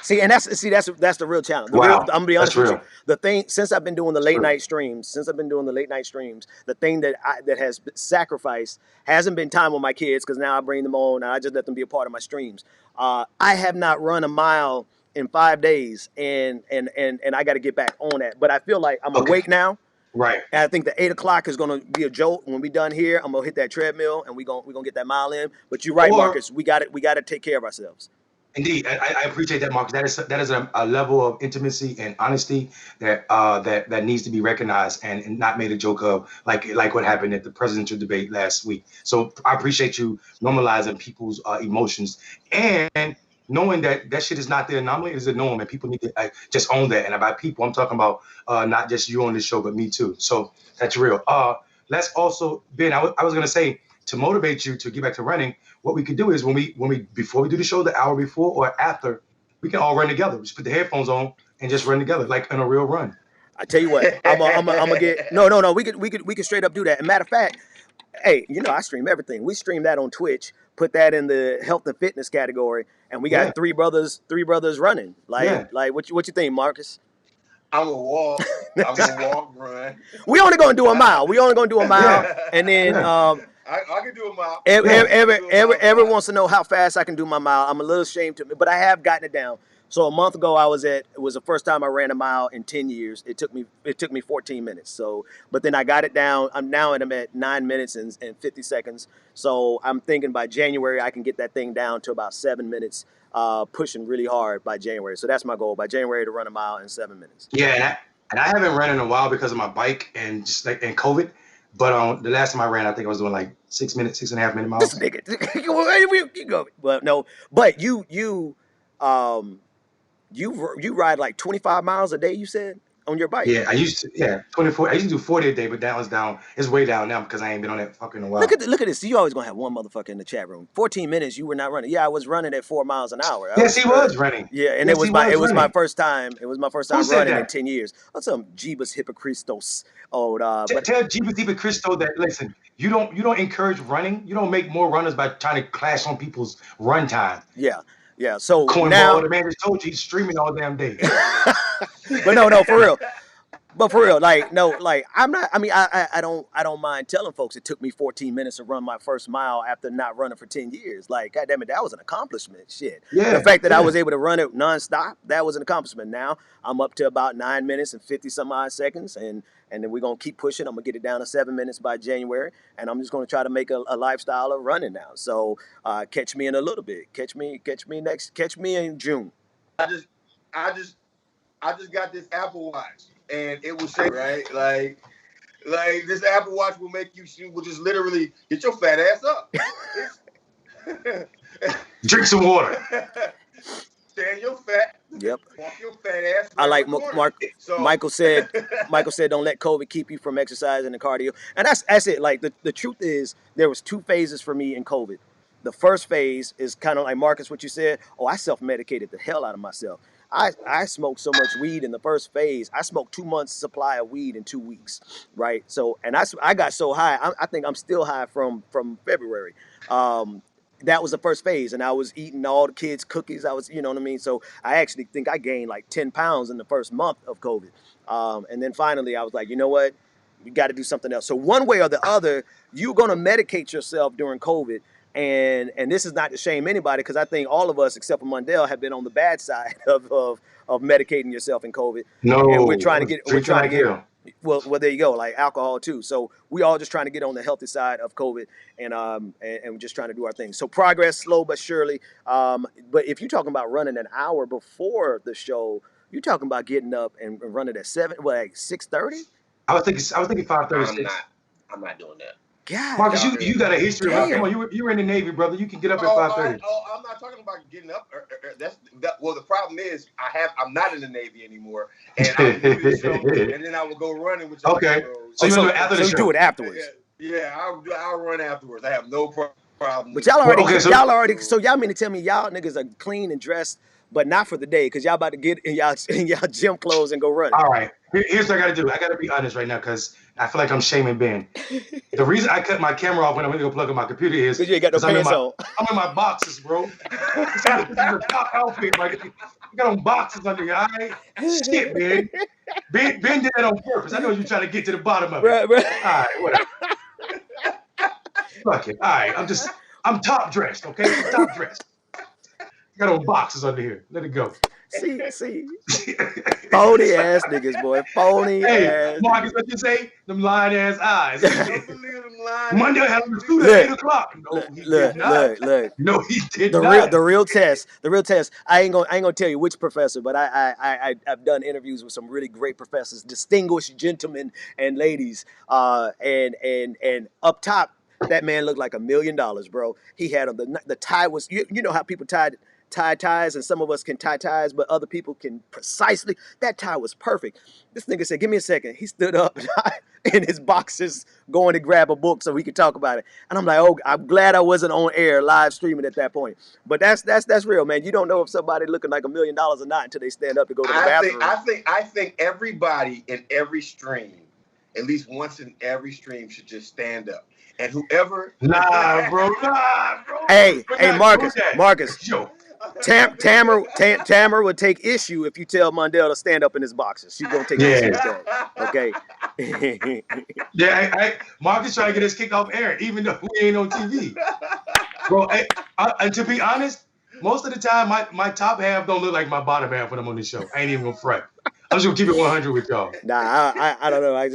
that's the real challenge. I'm gonna be honest with you. The thing, since I've been doing the late night streams, the thing that has sacrificed hasn't been time with my kids, because now I bring them on and I just let them be a part of my streams. I have not run a mile in 5 days, and I got to get back on that. But I feel like I'm awake now. Right. And I think the 8 o'clock is going to be a jolt. When we done here, I'm going to hit that treadmill and we're going to get that mile in. But you're right, Marcus. We got to take care of ourselves. Indeed, I appreciate that, Marcus. That is a level of intimacy and honesty that needs to be recognized and not made a joke of, like what happened at the presidential debate last week. So I appreciate you normalizing people's emotions and knowing that that shit is not the anomaly, it is the norm, and people need to just own that. And by people, I'm talking about not just you on this show, but me too. So that's real. Let's also, Ben, I was gonna say, to motivate you to get back to running, what we could do is when we before we do the show, the hour before or after, we can all run together. Just put the headphones on and just run together, like in a real run. I tell you what, I'm gonna get no. We could straight up do that. And matter of fact, hey, I stream everything. We stream that on Twitch. Put that in the health and fitness category, and we got Yeah, three brothers running. yeah. Like what you think, Marcus? I'm gonna walk. I'm gonna walk, run. We only gonna do a mile. We only gonna do a mile, and then Yeah. I can do a mile. everyone wants to know how fast I can do my mile. I'm a little ashamed to, but I have gotten it down. So a month ago, it was the first time I ran a mile in 10 years. It took me 14 minutes. So, but then I got it down. I'm at 9 minutes and 50 seconds. So I'm thinking by January I can get that thing down to about 7 minutes. Pushing really hard by January. So that's my goal, by January, to run a mile in 7 minutes. Yeah, and I haven't run in a while because of my bike and just like and COVID. But the last time I ran, I think I was doing like 6 minutes, 6.5 minute This miles. nigga, you go. Well, no, but um, you ride like 25 miles a day, you said, on your bike. Yeah, 24. I used to do 40 a day, but that was down. It's way down now because I ain't been on that fucking in a while. Look at this. You always gonna have one motherfucker in the chat room. 14 minutes, you were not running. Yeah, I was running at 4 miles an hour. I Yes, was he was running. Yeah, and Yes, he it was was my running. first time. It was my first Who time said running in that? 10 years. That's some Jeebus Hippocristos old. But Tell Jeebus Christo that listen, you don't encourage running. You don't make more runners by trying to clash on people's run time. yeah. So Cornball, now, the man just told you he's streaming all damn day. but no, for real. But for real, no, I'm not. I mean, I don't mind telling folks it took me 14 minutes to run my first mile after not running for 10 years. Like, God damn it, that was an accomplishment. Shit, the Yeah, fact that I yeah. was able to run it nonstop, that was an accomplishment. Now I'm up to about 9 minutes and 50 some odd seconds, and then we're gonna keep pushing. I'm gonna get it down to 7 minutes by January, and I'm just gonna try to make a lifestyle of running now. So catch me in a little bit. Catch me in June. I just I just got this Apple Watch and it will say right like this Apple Watch will make you will just literally get your fat ass up. Drink some water. Stand your fat. Yep. Walk your fat ass. I like So Michael said don't let COVID keep you from exercising and cardio. And that's it. Like the truth is there was 2 phases for me in COVID. The first phase is kind of like Marcus, what you said. Oh, I self-medicated the hell out of myself. I smoked so much weed in the first phase. I smoked 2 months supply of weed in 2 weeks, right? So, and I got so high. I think I'm still high from February. That was the first phase, and I was eating all the kids' cookies. I was, you know what I mean. So I actually think I gained like 10 pounds in the first month of COVID, and then finally I was like, you know what, you got to do something else. So one way or the other, you're gonna medicate yourself during COVID. And this is not to shame anybody, because I think all of us except for Mundell have been on the bad side of medicating yourself in COVID. No, And we're I trying to was get drinking like hell. well, there you go, like alcohol too. So we all just trying to get on the healthy side of COVID, and we're just trying to do our thing. So progress, slow but surely. But if you're talking about running an hour before the show, you're talking about getting up and running at 6:30. I was thinking 5:36. I'm not doing that. God, Marcus, you got a history of damn. come on, you were in the Navy, brother. You can get up at 5:30. I'm not talking about getting up. Well, the problem is I'm not in the Navy anymore, and I would do the show, and then I would go running with y'all. Okay. So you do it after the show. You do it afterwards. Yeah, I'll run afterwards. I have no problem. But y'all already, Okay, so y'all mean to tell me y'all niggas are clean and dressed, but not for the day, because y'all about to get in y'all gym clothes and go running. All right. Here's what I got to do. I got to be honest right now because I feel like I'm shaming Ben. The reason I cut my camera off when I went to go plug in my computer is because you ain't got no pants on. I'm in my boxes, bro. This is a top outfit. Like, you got on boxes under your eye. Shit, Ben. Ben did that on purpose. I know you're trying to get to the bottom of it. Right. All right, whatever. Fuck it. All right. I'm top dressed, okay? I'm top dressed. I got on boxes under here. Let it go. See. Phony ass niggas, boy. Phony Hey, ass Marcus, niggas. what you say? Them lying ass eyes. Don't believe them lying. Monday had him to Look, at 8 o'clock. No, look, he did look, not. look. No, he did The not. real test. I ain't gonna tell you which professor, but I've done interviews with some really great professors, distinguished gentlemen and ladies. And up top, that man looked like $1 million, bro. He had the tie was you know how people tie ties, and some of us can tie ties, but other people can precisely. That tie was perfect. This nigga said, "Give me a second." He stood up in his boxes, going to grab a book so we could talk about it. And I'm like, "Oh, I'm glad I wasn't on air live streaming at that point." But that's real, man. You don't know if somebody looking like $1 million or not until they stand up to go to the bathroom. I think everybody in every stream, at least once in every stream, should just stand up. And whoever Nah, bro. Hey, Marcus. Yo. Tamara would take issue if you tell Mondale to stand up in his boxes. She's gonna take issue with that. Okay. Yeah, Marcus trying to get us kicked off air, even though we ain't on TV. Bro, and to be honest, most of the time my top half don't look like my bottom half when I'm on this show. I ain't even gonna front. I'm just gonna keep it 100 with y'all. Nah, I don't know. I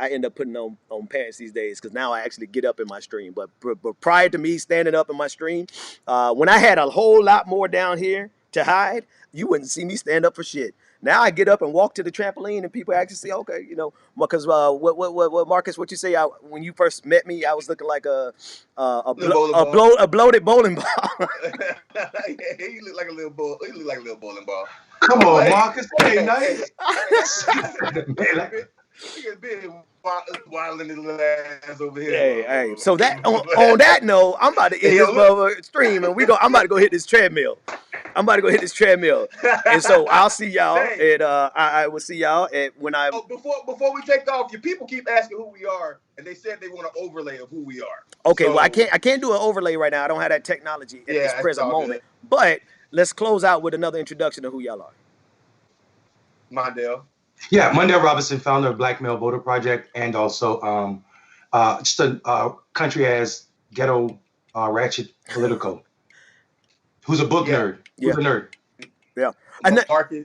end up putting on pants these days because now I actually get up in my stream. But prior to me standing up in my stream, when I had a whole lot more down here to hide, you wouldn't see me stand up for shit. Now I get up and walk to the trampoline, and people actually say, "Okay, you know," because what Marcus, what you say? When you first met me, I was looking like a bloated bowling ball. Yeah, he looked like a little ball. He looked like a little bowling ball. Come on, Marcus. Hey, nice. He got big wilding his ass over here. Hey. So that on that note, I'm about to end this stream, and I'm about to go hit this treadmill. And so I'll see y'all at I will see y'all at when I. Before we take off, your people keep asking who we are, and they said they want an overlay of who we are. Okay, so, well I can't do an overlay right now. I don't have that technology at this present moment. Good. But let's close out with another introduction of who y'all are. Mondale. Yeah, Mondale Robinson, founder of Black Male Voter Project, and also just a country ass ghetto ratchet political. Who's a book nerd? Who's a nerd? Yeah.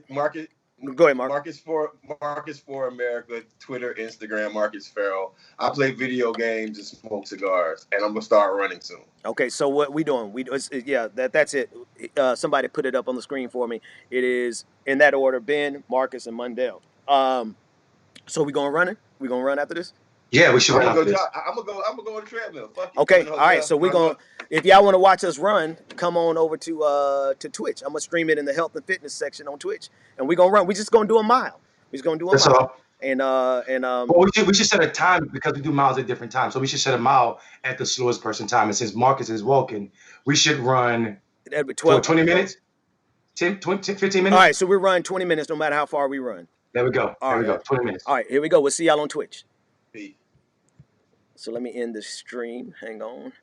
Marcus. Go ahead, Mark. Marcus for America, Twitter, Instagram, Marcus Farrell. I play video games and smoke cigars, and I'm gonna start running soon. Okay, so what we doing? That's it. Somebody put it up on the screen for me. It is in that order: Ben, Marcus, and Mondale. So we gonna run it? We gonna run after this? Yeah, we should run after this. I'm gonna go on the treadmill. Fuck okay, all right. So we gonna. If y'all want to watch us run, come on over to Twitch. I'm gonna stream it in the health and fitness section on Twitch, and we gonna run. We just gonna do a mile. We just gonna do a mile. All. Well, we should set a time because we do miles at different times. So we should set a mile at the slowest person time. And since Marcus is walking, we should run 20 minutes, 10, 20, 15 minutes. All right, so we run 20 minutes no matter how far we run. There we go. There we go. 20 minutes. All right, here we go. We'll see y'all on Twitch. Peace. So let me end the stream. Hang on.